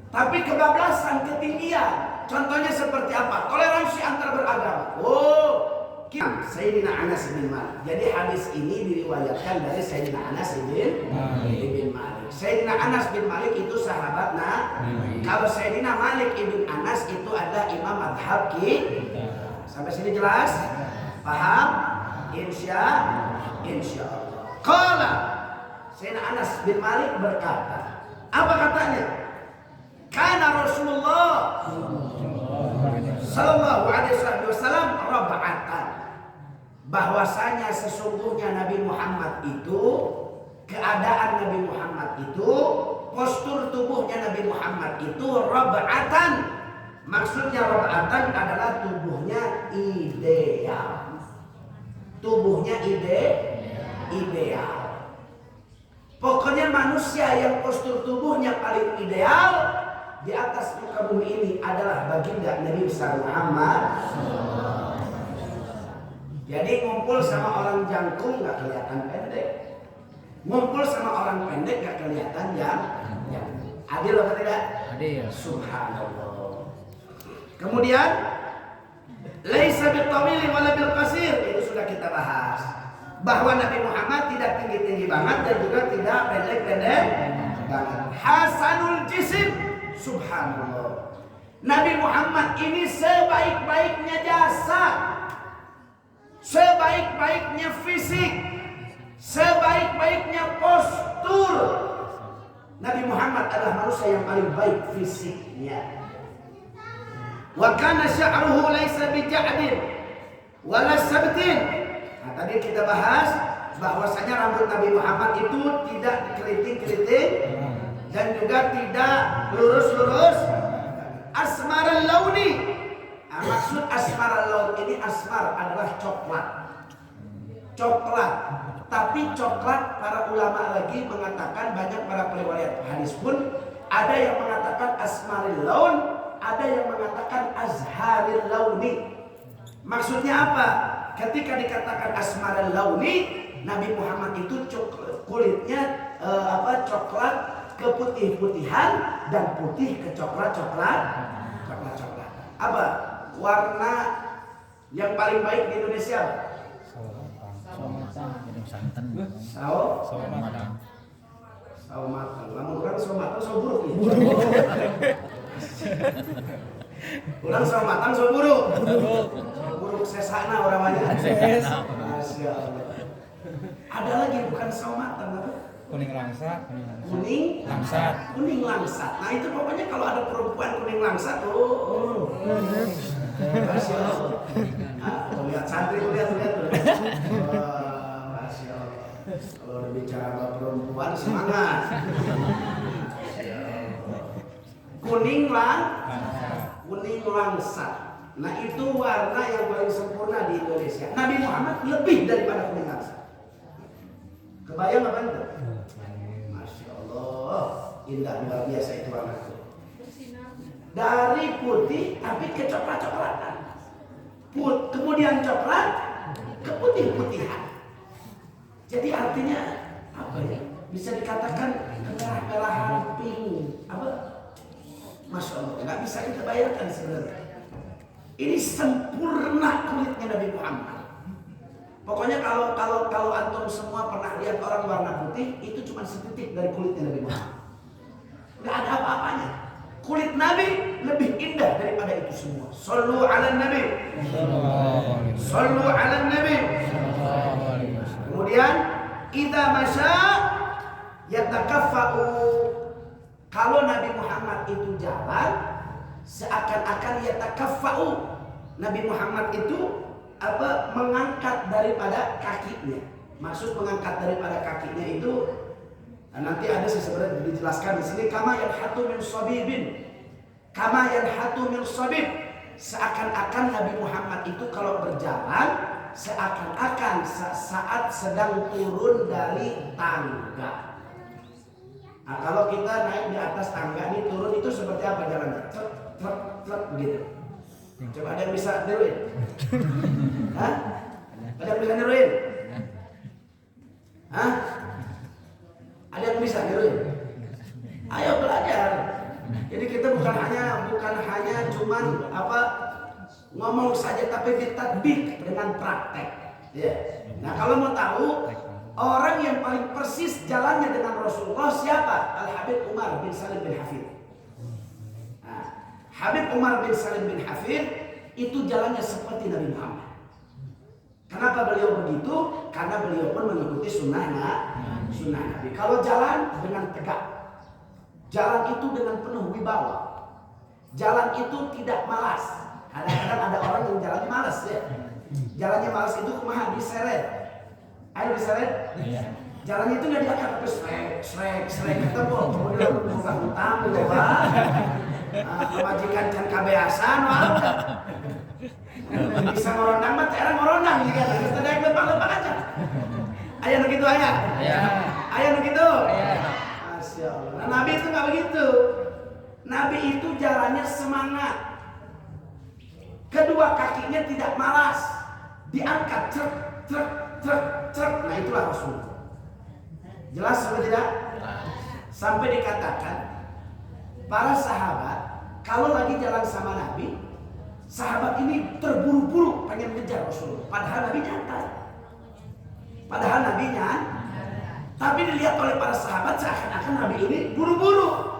Tapi kebablasan ketinggian. Contohnya seperti apa? Toleransi antar beragama. Sayyidina Anas bin Malik. Jadi hadis ini diriwayatkan dari Sayyidina Anas bin Malik. Sayyidina Anas bin Malik itu sahabat Kalau Sayyidina Malik ibn Anas itu adalah imam madhab Sampai sini jelas? Paham? Insya Allah. Qala Sayyidina Anas bin Malik berkata, apa katanya? Kana Rasulullah sallallahu alaihi wasallam rab'atan. Bahwasanya sesungguhnya Nabi Muhammad itu, keadaan Nabi Muhammad itu, postur tubuhnya Nabi Muhammad itu rab'atan. Maksudnya rab'atan adalah tubuhnya ideal. Tubuhnya ideal. Pokoknya manusia yang postur tubuhnya paling ideal di atas muka bumi ini adalah baginda Nabi besar Muhammad. Jadi ngumpul sama orang jangkung nggak kelihatan pendek, ngumpul sama orang pendek nggak kelihatan jangkung. Adil atau tidak? Adil. Subhanallah. Kemudian laisa bitawil wala bil qasir, itu sudah kita bahas. Bahwa Nabi Muhammad tidak tinggi-tinggi banget dan juga tidak pendek-pendek banget. Hasanul jisim. Subhanallah. Nabi Muhammad ini sebaik-baiknya jasad, sebaik-baiknya fisik, sebaik-baiknya postur. Nabi Muhammad adalah manusia yang paling baik fisiknya. Wa kana sya'ruhu laisa bija'din wala sabtin. Nah, tadi kita bahas bahwasanya rambut Nabi Muhammad itu tidak dikeriting-keriting dan juga tidak lurus-lurus. Asmaral launi. Nah, maksud asmaral laun ini, asmar adalah coklat. Coklat. Tapi coklat para ulama lagi mengatakan, banyak para periwayat hadis pun ada yang mengatakan asmaril laun, ada yang mengatakan azharil launi. Maksudnya apa? Ketika dikatakan asmaril launi, Nabi Muhammad itu kulitnya coklat keputih-putihan dan putih ke coklat-coklat. Apa warna yang paling baik di Indonesia? Santan. Sawo matang. Lamun urang sawo matang sawo buruk ya. Urang sawo matang sawo buruk. Buruk sesana orang banyak. Masya Allah. Ada lagi bukan sawo matang apa? Kuning langsat. Kuning langsat. Nah itu pokoknya kalau ada perempuan kuning langsat, Masya Allah. Lihat santri, lihat. Masya Allah. Kalau udah bicara sama perempuan semangat. Kuning langsat. Nah itu warna yang paling sempurna di Indonesia. Nabi Muhammad lebih daripada kuning langsat. Kebayang apa itu? Masya Allah, indah luar biasa itu warna itu. Dari putih tapi ke coklat-coklatan. Kemudian coklat ke putih-putihan. Jadi artinya apa ya? Bisa dikatakan kemerah-merahan pink. Apa? Masya Allah, nggak bisa kita bayangkan sebenarnya. Ini sempurna kulitnya Nabi Muhammad. Pokoknya kalau antum semua pernah lihat orang warna putih, itu cuma setitik dari kulitnya Nabi Muhammad. Nggak ada apa-apanya. kulit Nabi lebih indah daripada itu semua. Sallu ala Nabi. Sallu ala Nabi. Kemudian idza masya yatakaffa'u. Kalau Nabi Muhammad itu jalan seakan-akan yatakaffa'u. Nabi Muhammad itu mengangkat daripada kakinya. Maksud mengangkat daripada kakinya itu nanti ada sebenarnya dijelaskan di sini kama yanhatu min sabibin. Kama yanhatu min sabib. Seakan-akan Nabi Muhammad itu kalau berjalan seakan-akan saat sedang turun dari tangga. Nah, kalau kita naik di atas tangga ini turun itu seperti apa jalannya? Truk truk truk begitu. Coba ada yang bisa niruin? Hah? Ada yang bisa niruin? Hah? Ada yang bisa niruin? Ayo belajar. Jadi kita bukan hanya cuman ngomong saja tapi ditadbik dengan praktek. Ya. Nah, kalau mau tahu orang yang paling persis jalannya dengan Rasulullah siapa? Al-Habib Umar bin Salim bin Hafid. Nah, Habib Umar bin Salim bin Hafid itu jalannya seperti Nabi Muhammad. Kenapa beliau begitu? Karena beliau pun mengikuti sunnah Nabi. Kalau jalan dengan tegak, jalan itu dengan penuh wibawa, jalan itu tidak malas. Kadang-kadang ada orang yang jalannya malas ya. Jalannya malas itu kumaha diseret. Ayo diseret. Jalannya itu nggak diangkat tapi srek ketemu. Kemudian buka utang loba. Kewajikan can kabeasan bisa ngorondang mah cara ngorondang ya kan. Kita daek lepang-lepang aja. Aya nu kitu aya. Aya nu kitu. Masya Allah. Nah, Nabi itu nggak begitu. Nabi itu jalannya semangat. Kedua kakinya tidak malas. Diangkat truk truk truk truk. Nah itulah Rasulullah. Jelas atau tidak? Sampai dikatakan para sahabat kalau lagi jalan sama Nabi, sahabat ini terburu-buru pengen ngejar Rasulullah. Padahal Nabi nyantai. Tapi dilihat oleh para sahabat seakan-akan Nabi ini buru-buru.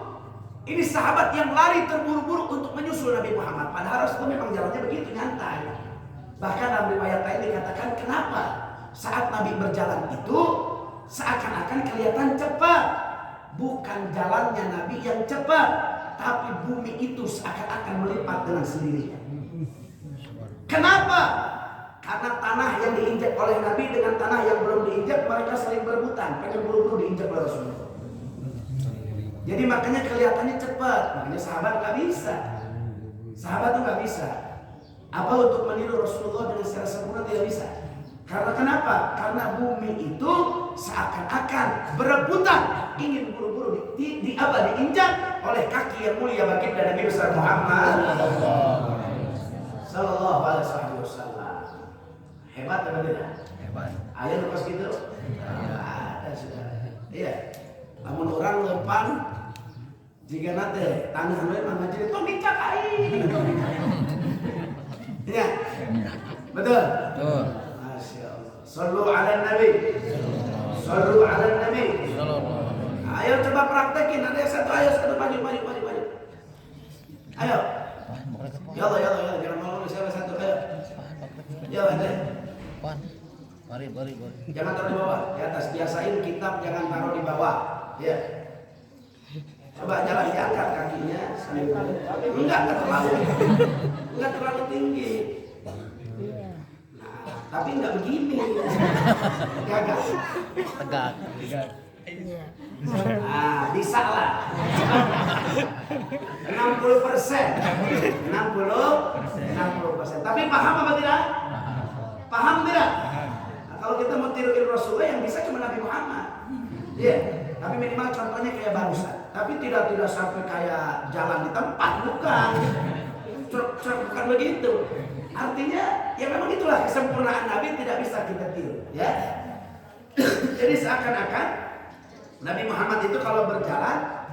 Ini sahabat yang lari terburu-buru untuk menyusul Nabi Muhammad. Padahal Rasulullah memang jalannya begitu nyantai. Bahkan dalam riwayat lain dikatakan kenapa saat Nabi berjalan itu seakan-akan kelihatan cepat. Bukan jalannya Nabi yang cepat, tapi bumi itu seakan-akan melipat dengan sendirinya. Kenapa? Karena tanah yang diinjak oleh Nabi dengan tanah yang belum diinjak, mereka saling berebutan, pengen buru-buru diinjak oleh Rasulullah. Jadi makanya kelihatannya cepat, makanya sahabat nggak bisa. Sahabat tuh nggak bisa. Apa untuk meniru Rasulullah dengan secara sempurna tidak bisa. Karena kenapa? Karena bumi itu seakan-akan berebutan ingin buru-buru diinjak oleh kaki yang mulia baginda Nabi besar Muhammad sallallahu alaihi wasallam. Hebat atau tidak? Hebat. Ayah lepas gitu? Ada sudah. Iya. Namun orang lepan jika nanti tanah lu emang ngajari tong dicakai. Iya. Betul. Betul. Sallu ala Nabi. Sallu ala Nabi. Ayo coba praktekin. Ada satu ayat satu maju. Ayo. Ya Allah jangan malu siapa satu ayo. Ya ada. Mari. Jangan taruh di bawah, di atas. Biasain kitab jangan taruh di bawah. Ya. Coba jalan diangkat kakinya. Enggak terlalu tinggi. Tapi enggak begini. Gagah. Tegak. Bisa lah. 60%. Tapi paham apa tidak? Paham tidak? Nah, kalau kita mau tiruin Rasulullah yang bisa cuma Nabi Muhammad. Iya. Tapi minimal contohnya kayak barusan. Tapi tidak sampai kayak jalan di tempat, bukan. Bukan begitu. Artinya ya memang itulah kesempurnaan Nabi tidak bisa kita tiru, ya. Jadi seakan-akan Nabi Muhammad itu kalau berjalan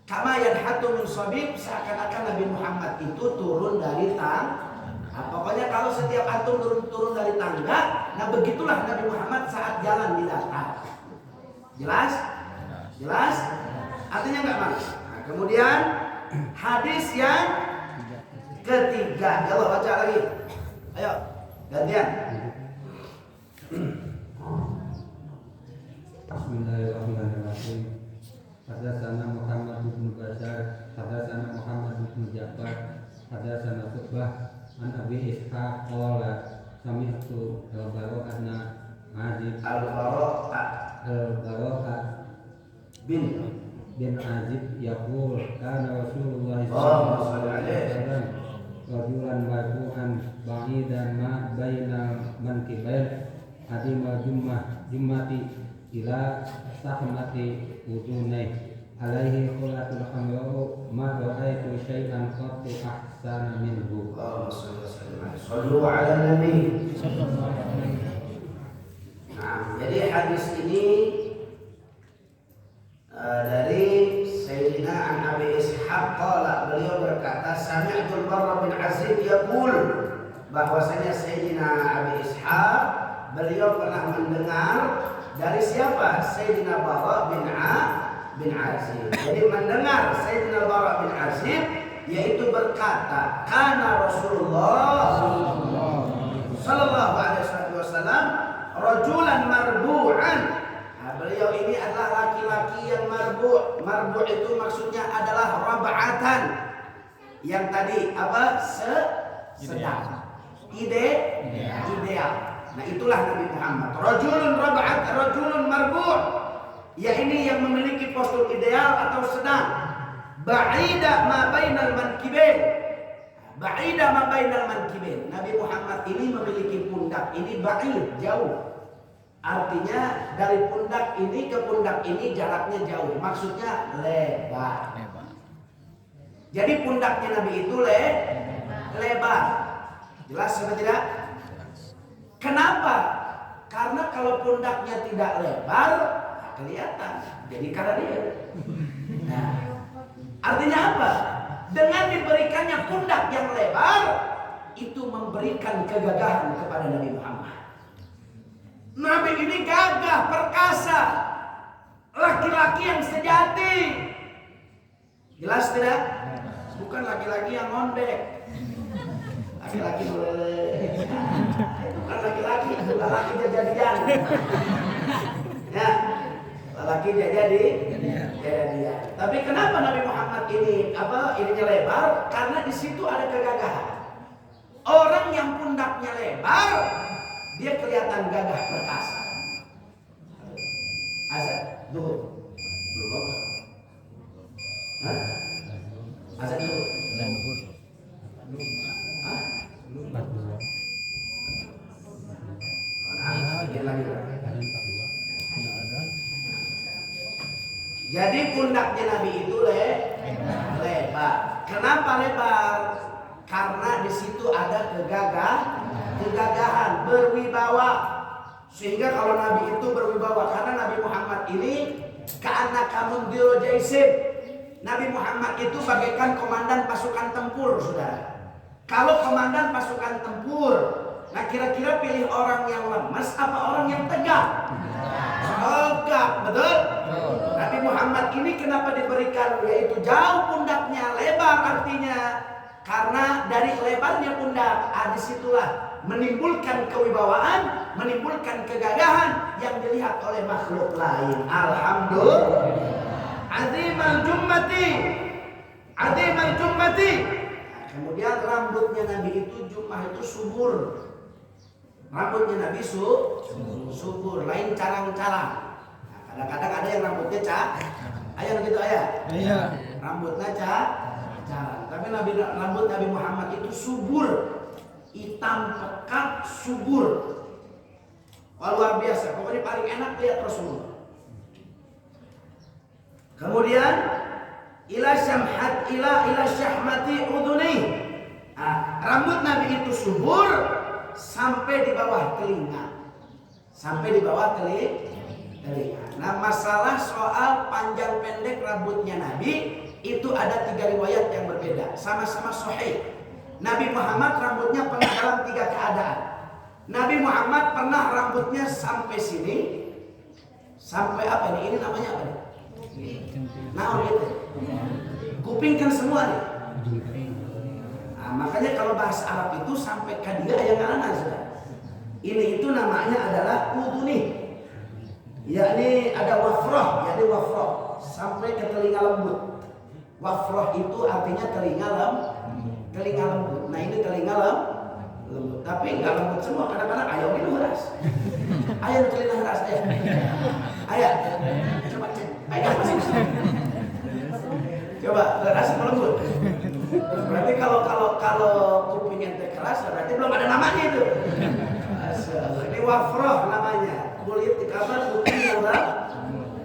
kama yanhatu min sabib, seakan-akan Nabi Muhammad itu turun dari tangga. Nah, pokoknya kalau setiap antum turun dari tangga, nah begitulah Nabi Muhammad saat jalan di darat. Jelas? Artinya enggak mas. Nah, kemudian hadis yang ketiga. Ya Allah, baca lagi. Ayo, gantian. Bismillahirrahmanirrahim. Hadatsana Muhammad bin Bashar, hadatsana Muhammad bin Ja'far, hadatsana Subah an Abi Ishaq qala sami'tu al-Bara'ah Azib al-Bara'ah bin Azib yaqul kana Rasulullah sallallahu alaihi wasallam rajulan marfu'an ba'idan ma bainal mankibain adima jummati ila sahmati udunai alaihi khulatul hamra'u ma ra'aitu syai'an qattu ahsana minhu. Sallu ala Nabi. Nah, jadi hadis ini dari Sayyidina An Abi Ishaq qala, beliau berkata sami'tul Barra bin Azib yaqul, bahwasanya Sayyidina Abi Ishaq beliau pernah mendengar dari siapa? Sayyidina Barra bin Azib. Jadi mendengar Sayyidina Barra bin Azib yaitu berkata, kana Rasulullah sallallahu alaihi wasallam rajulan marbu'an. Nah, beliau ini adalah laki-laki yang marbu'. Marbu' itu maksudnya adalah rab'atan. Yang tadi apa? Sedang. Ideal. Nah, itulah Nabi Muhammad. Rajulun rab'at, rajulun marbu'. Ya, ini yang memiliki postur ideal atau sedang. Ba'ida ma bainal mankibain. Ba'ida ma bainal mankibain. Nabi Muhammad ini memiliki pundak ini ba'id, jauh. Artinya dari pundak ini ke pundak ini jaraknya jauh. Maksudnya lebar. Jadi pundaknya Nabi itu lebar. Jelas atau tidak? Kenapa? Karena kalau pundaknya tidak lebar, kelihatan. Jadi karena dia. Nah, artinya apa? Dengan diberikannya pundak yang lebar, itu memberikan kegagahan kepada Nabi Muhammad. Nabi ini gagah, perkasa, laki-laki yang sejati. Jelas tidak? Bukan laki-laki yang ngondek. Laki-laki boleh. Bukan laki-laki, itu laki jadian. Ya, laki jadian. Tapi kenapa Nabi Muhammad ini ininya lebar? Karena di situ ada kegagahan. Orang yang pundaknya lebar, dia kelihatan gagah perkasa. Azan, duhur. Belum apa? Hah? Azan duhur. Azan duhur. Hah? Nah, sedikit lagi. Jadi pundaknya Nabi itu lebar. Kenapa lebar? Karena di situ ada kegagahan, berwibawa. Sehingga kalau Nabi itu berwibawa, karena Nabi Muhammad ini ka'annaka mundiru jaisin. Nabi Muhammad itu bagaikan komandan pasukan tempur, saudara. Kalau komandan pasukan tempur, nah kira-kira pilih orang yang lemas apa orang yang tegak? Tegak, betul? Nabi Muhammad ini kenapa diberikan yaitu jauh pundaknya, lebar artinya karena dari lebarnya pundak, disitulah menimbulkan kewibawaan, menimbulkan kegagahan yang dilihat oleh makhluk lain. Alhamdulillah. Azimal jummati. Kemudian rambutnya Nabi itu Jummah itu subur. Rambutnya Nabi subur, lain carang-carang. Nah, kadang-kadang ada yang rambutnya ayah gitu ayah. Iya. Rambutnya carang. Tapi rambut Nabi Muhammad itu subur, hitam pekat, subur. Wah, luar biasa. Pokoknya paling enak lihat Rasulullah. Kemudian ila syahmati uduni. Rambut Nabi itu subur sampai di bawah telinga. Nah, masalah soal panjang pendek rambutnya Nabi itu ada 3 riwayat yang berbeda, sama-sama sahih. Nabi Muhammad rambutnya pernah dalam 3 keadaan. Nabi Muhammad pernah rambutnya sampai sini, sampai apa nih? Ini namanya apa nih? Nah, gitu. Kuping kan semua nih. Nah, makanya kalau bahasa Arab itu sampai ke dia yang ngarangan sudah. Ini itu namanya adalah udhuni. Yakni ada wafrah, yakni wafrah sampai ke telinga lembut. Wafrah itu artinya telinga lembut. Nah ini telinga lembut. Tapi enggak lembut semua. Kadang-kadang ayam ini keras. Ayam telinga keras ya. Ayam. Coba cek. Ayam masih bisa. Coba keras apa lembut? Berarti kalau kuping ente keras berarti belum ada namanya itu. Ini wafrah namanya. Kulit di kamar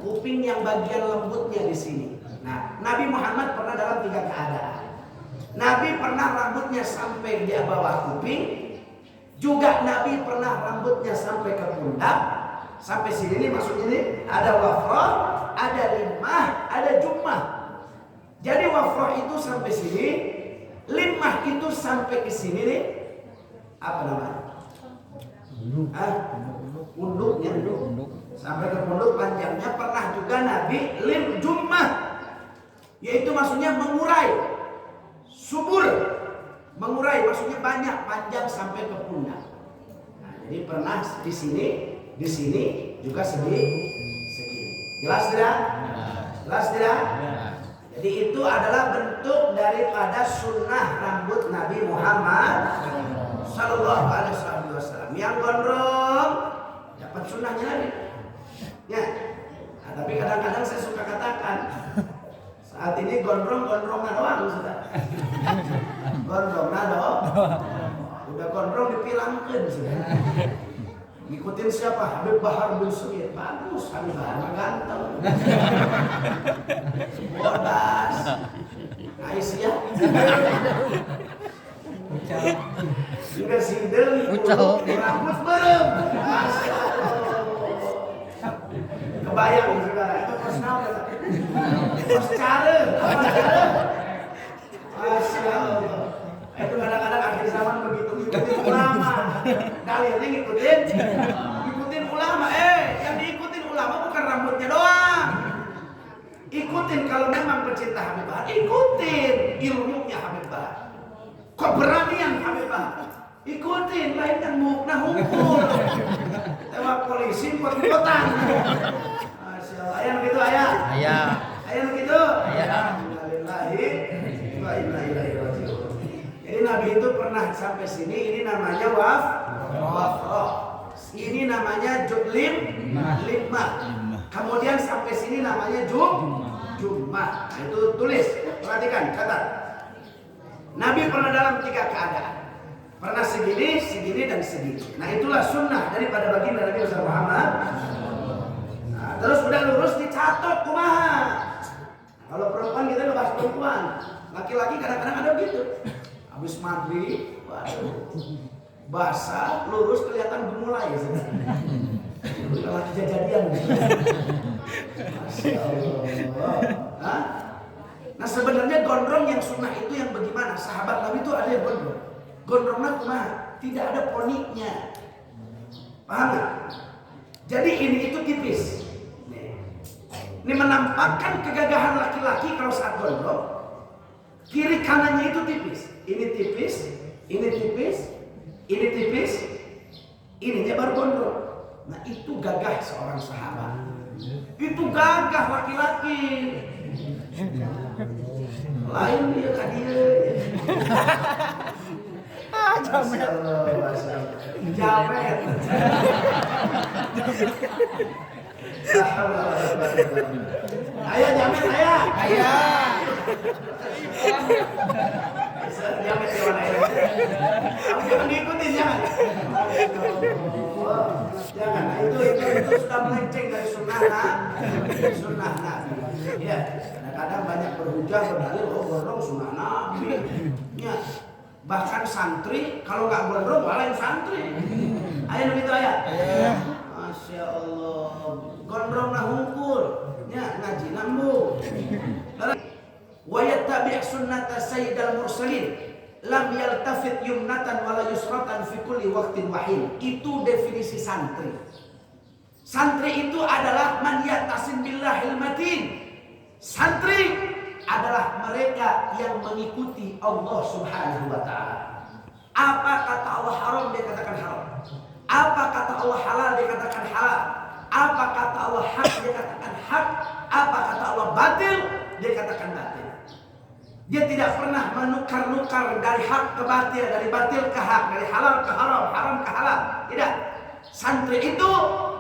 kuping yang bagian lembutnya di sini. Nah, Nabi Muhammad pernah dalam 3 keadaan. Nabi pernah rambutnya sampai di bawah kuping, juga Nabi pernah rambutnya sampai ke pundak. Sampai sini nih maksudnya ini ada wafrah, ada limah, ada jummah. Jadi wafrah itu sampai sini, limah itu sampai ke sini nih. Apa namanya? Punduknya sampai ke punduk panjangnya. Pernah juga Nabi jummah, yaitu maksudnya mengurai, subur, mengurai maksudnya banyak, panjang sampai ke pundak. Nah, jadi pernah di sini juga segini. Jelas tidak? Jelas tidak? Jadi itu adalah bentuk daripada sunnah rambut Nabi Muhammad Sallallahu Alaihi Wasallam. Yang gondrong dapat sunnahnya Nabi. Ya. Nah, tapi kadang-kadang saya suka katakan saat ini gondrong doang sudah. Gondrong doang. Udah gondrong dipilangkeun sudah. Ngikutin siapa? Habib Bahar bin Suyid. Bagus, Habib Bahar ganteng. Bodas. Aisyah. Juga sidel rambut berem. Kebayang saudara, itu personal kata. Cara. Masya Allah. Itu kadang-kadang akhir zaman begitu ngikutin ulama. Dalilnya ngikutin ulama. Yang diikutin ulama bukan rambutnya doang. Ikutin kalau memang pecinta Habib Bahar, ikutin ilmunya Habib Bahar. Keberanian Habib Bahar. Ikutin, lain kan mukna hukum. Tewak polisi pot-potan. Masya Allah. Ayah begitu ayah. Ayah begitu. Innalillahi wa inna ilaihi raji'un. Jadi Nabi itu pernah sampai sini. Ini namanya wafrah. Ini namanya limah. Kemudian sampai sini namanya jummah. Nah, itu tulis, perhatikan kata. Nabi pernah dalam 3 keadaan. Pernah segini, dan segini. Nah itulah sunnah daripada baginda Nabi Muhammad. Nah, terus udah lurus dicatat kumaha. Kalau perempuan kita ngebahas perempuan. Laki-laki kadang-kadang ada begitu. Habis maghrib, waduh, basah, lurus kelihatan gemulai. Udah lagi jadian. Masya Allah. Nah sebenarnya gondrong yang sunnah itu yang bagaimana? Sahabat Nabi itu ada yang gondrong. Gondrongnya kumaha? Tidak ada poniknya. Paham gak? Jadi ini itu tipis. Ini menampakkan kegagahan laki-laki kalau saat gondrong. Kiri kanannya itu tipis. Ini tipis, ini tipis, ini tipis, ininya baru gondrong. Nah itu gagah seorang sahabat. Itu gagah laki-laki. Lain dia kadia. Jamet. Ayah jamet ayah. Jamet kawan ayah. Kamu jangan diikutin jangan. Jangan. Itu sudah melenceng dari sunnah Nabi. Ya, kadang-kadang banyak berhujah berdalil gondrong sunnah Nabi. Ya. Bahkan santri kalau nggak gondrong malah santri. Ayah begitu ayah. Masya Allah. Gondrong nah hungkul. Ya ngaji nambu. Wa yattabi' sunnata sayyidil mursalin lam yaltafit yumnatan wala yusratan fi kulli waqtin wahin. Itu definisi santri. Santri itu adalah man yattasim billahil matin. Santri adalah mereka yang mengikuti Allah Subhanahu wa taala. Apa kata Allah haram dia katakan haram. Apa kata Allah halal dia katakan halal. Apa kata Allah hak dia katakan hak. Apa kata Allah batil dia katakan batil. Dia tidak pernah menukar-nukar dari hak ke batil, dari batil ke hak, dari halal ke haram, haram ke halal. Tidak. Santri itu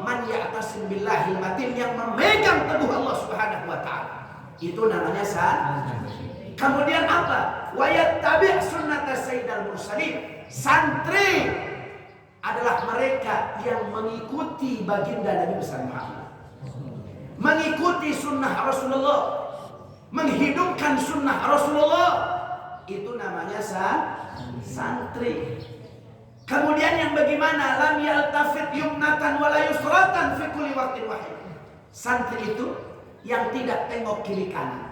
man ya'tasim billahil matin, yang memegang teguh Allah Subhanahu wa taala. Itu namanya santri. Kemudian apa? Wa yattabi' sunnata sayyidil mursalin. Santri adalah mereka yang mengikuti baginda Nabi besar Muhammad. Mengikuti sunnah Rasulullah, menghidupkan sunnah Rasulullah, itu namanya santri. Kemudian yang bagaimana? Lam yaltafit yumnatan wala yusratan fi kulli waqtin wahid. Santri itu yang tidak tengok kiri kanan,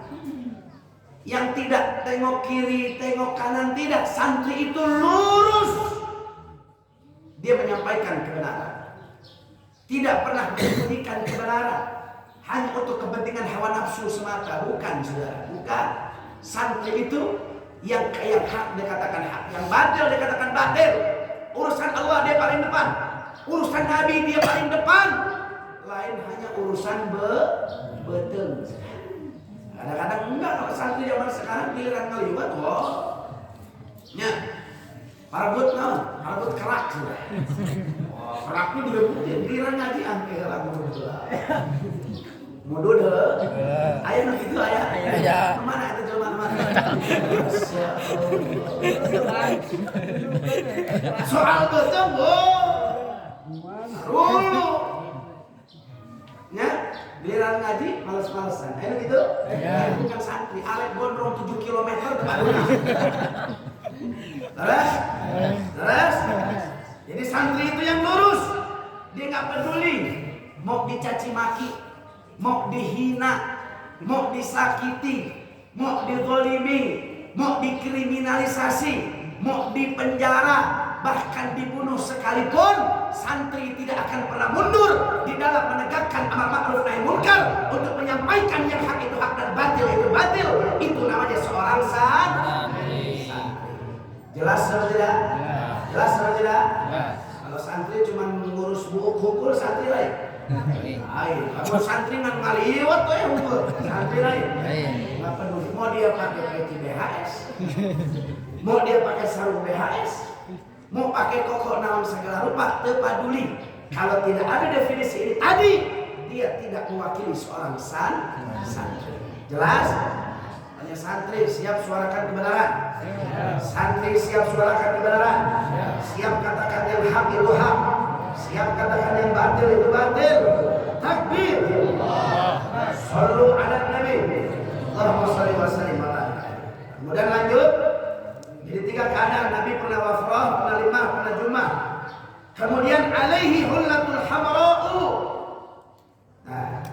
yang tidak tengok kiri, tengok kanan, tidak. Santri itu lurus. Dia menyampaikan kebenaran, tidak pernah menyembunyikan kebenaran hanya untuk kepentingan hawa nafsu semata. Bukan, saudara, bukan. Santri itu yang hak dia katakan hak, yang batil dia katakan batil. Urusan Allah dia paling depan, urusan Nabi dia paling depan. Lain hanya urusan betul. Kadang-kadang enggak, kalau santri zaman sekarang giliran ngeliwat, wah, nya, parabut naon, parabut kerak sudah. Wah, keraknya direbutin, giliran ngaji angke lagu betul. Mudah deh, ayah nak itu ayah. Mana itu jelmaan mana? Soal betul, dulu. Ya, giliran ngaji males-malesan. Ayah gitu? Bukan santri, arek gondrong 7 km tempat rumah. Terus. Jadi santri itu yang lurus. Dia nggak peduli mau dicaci maki, mau dihina, mau disakiti, mau dizalimi, mau dikriminalisasi, mau dipenjara, bahkan dibunuh sekalipun, santri tidak akan pernah mundur di dalam menegakkan amar ma'ruf nahi munkar untuk menyampaikan yang hak itu hak dan batil itu batil. Itu namanya seorang santri. Jelas atau tidak? Jelas atau tidak? Kalau santri cuma mengurus buku santri lain. Kamu santri ngan ngaliwat tuh ya hukum. Santri lain. Nggak peduli. Mau dia pakai peci BHS, mau dia pakai sarung BHS, mau pakai koko naon segala rupa, teu peduli. Kalau tidak ada definisi ini tadi, dia tidak mewakili seorang santri. Jelas? Hanya santri siap suarakan kebenaran. Santri siap suarakan kebenaran. Siap katakan yang hak itu hak. Siap katakan yang batil itu batil. Takbir. Shallu ala Nabi. Allahumma shalli wa sallim ala. Kemudian lanjut. Jadi 3 keadaan Nabi pernah wafrah, pernah limah, pernah jumah. Kemudian alaihi hullatul hamra'u. Nah,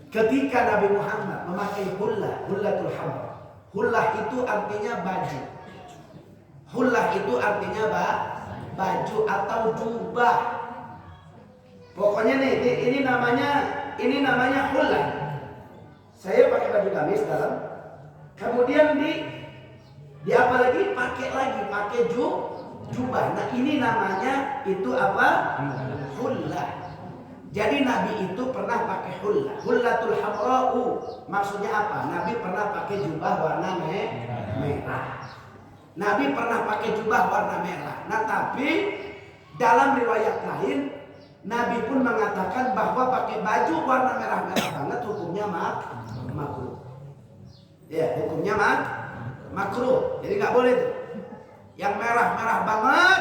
ketika Nabi Muhammad memakai hullatul hamra. Hullah itu artinya baju. Hullah itu artinya baju atau jubah. Pokoknya nih, ini namanya hullah. Saya pakai baju gamis dalam. Kemudian di apa lagi? Pakai jubah. Nah, ini namanya itu apa? Hullah. Jadi Nabi itu pernah pakai hullah. Hullatul hamra'u. Maksudnya apa? Nabi pernah pakai jubah warna merah. Nabi pernah pakai jubah warna merah. Nah, tapi dalam riwayat lain Nabi pun mengatakan bahwa pakai baju warna merah-merah banget hukumnya makruh. Ya, hukumnya makruh. Jadi nggak boleh tuh. Yang merah-merah banget,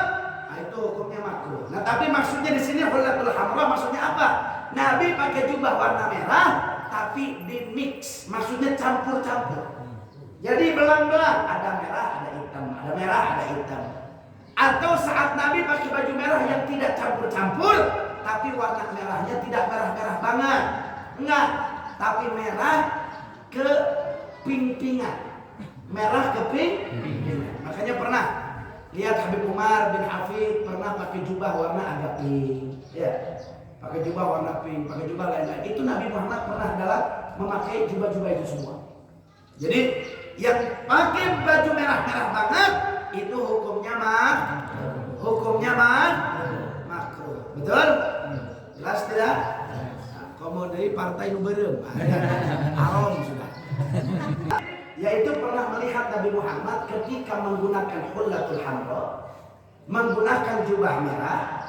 nah itu hukumnya makruh. Nah, tapi maksudnya di sini hullatul hamra maksudnya apa? Nabi pakai jubah warna merah tapi di mix, maksudnya campur-campur. Jadi belang-belang, ada merah, ada hitam, ada merah, ada hitam. Atau saat Nabi pakai baju merah yang tidak campur-campur, tapi warna merahnya tidak merah-merah banget. Enggak, tapi merah ke ping-pingan. Merah ke ping-pingan. Makanya pernah lihat Habib Umar bin Hafid pernah pakai jubah warna agak pink. Ya, pakai jubah warna pink, pakai jubah lain-lain. Itu Nabi Muhammad pernah dalam memakai jubah-jubah itu semua. Jadi yang pakai baju merah-merah banget itu hukumnya makruh. Betul? Jelas tidak? Komo dari partai nu beureum. Haram sudah. Yaitu pernah melihat Nabi Muhammad ketika menggunakan hullatul hamra, menggunakan jubah merah.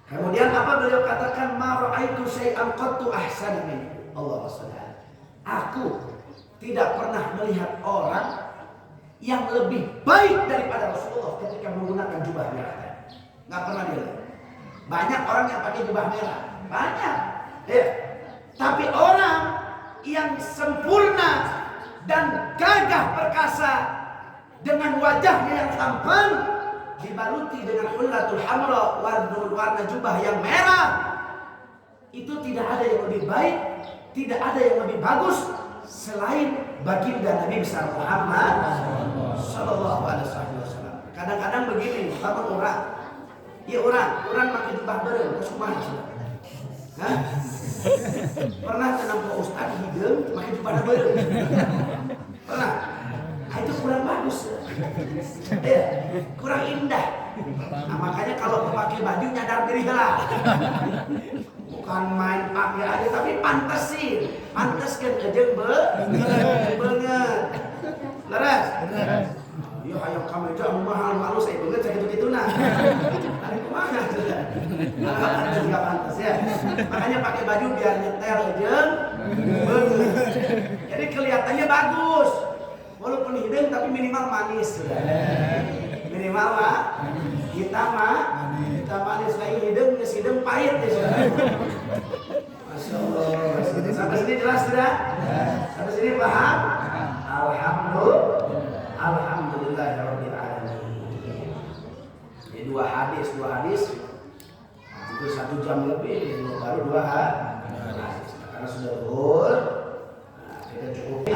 Kemudian apa beliau katakan, ma ra'aitu syai'an qattu ahsana minhu. Allah Subhanahu. Aku tidak pernah melihat orang yang lebih baik daripada Rasulullah ketika menggunakan jubah merah. Nggak pernah dilihat. Banyak orang yang pakai jubah merah, banyak. Ya. Tapi orang yang sempurna dan gagah perkasa dengan wajahnya yang tampan dibaluti dengan hullatul hamra, warna jubah yang merah, itu tidak ada yang lebih baik, tidak ada yang lebih bagus selain baginda Nabi besar Muhammad sallallahu alaihi wasallam. Kadang-kadang begini, bangun orang. Ya orang pakai jubah bareng, terus kumaha sih? Hah? Pernah kenapa ustaz hideung pakai jubah bareng? Pernah? Nah, itu kurang bagus. Ya, kurang indah. Nah, makanya kalau pakai baju nyadar diri lah. Bukan main pakai aja tapi pantesin. Panteskeun jeung beungeut. Leres? Iya hayang kameja anu mahal-mahal saya beungeut sakitu-kituna. Ari kumaha sudah. Pantes enggak pantes ya. Makanya pakai baju biar nyetel jeung beungeut. Jadi kelihatannya bagus. Walaupun hidung tapi minimal manis sudah. Minimal mah kita manis lagi hidung pahit ya sudah. Masya Allah. Sampai sini jelas sudah? Sampai sini paham? Alhamdulillahirabbil alamin. Ini dua hadis. Itu 1 jam lebih baru 2 hadis. Karena sudah zuhur. Nah, kita cukup.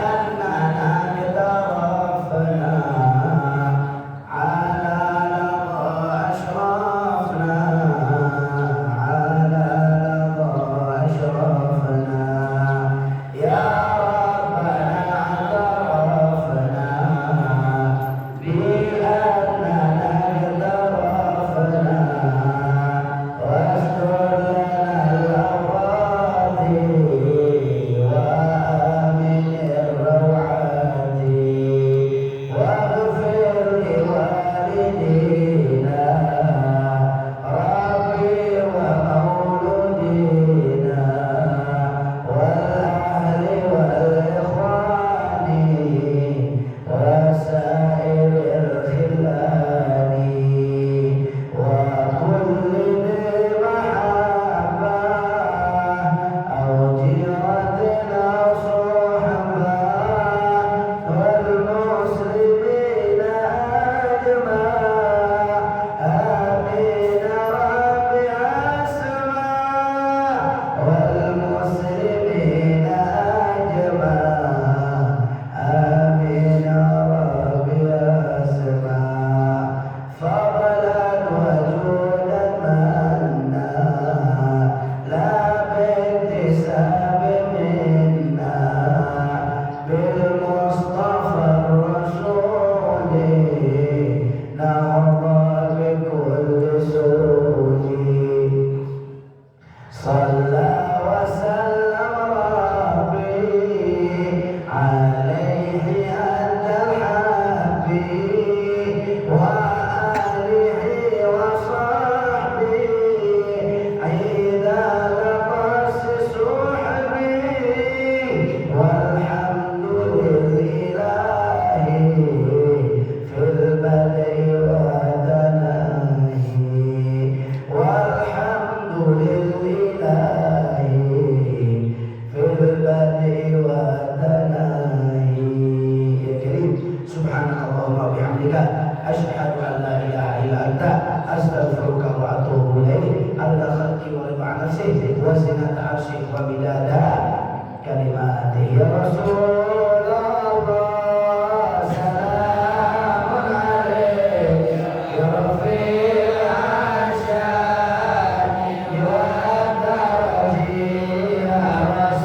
Astaghfiruka wa atubu ilaik. Adada khalqi wa riba nafsi wa zinata arsyik wa bidada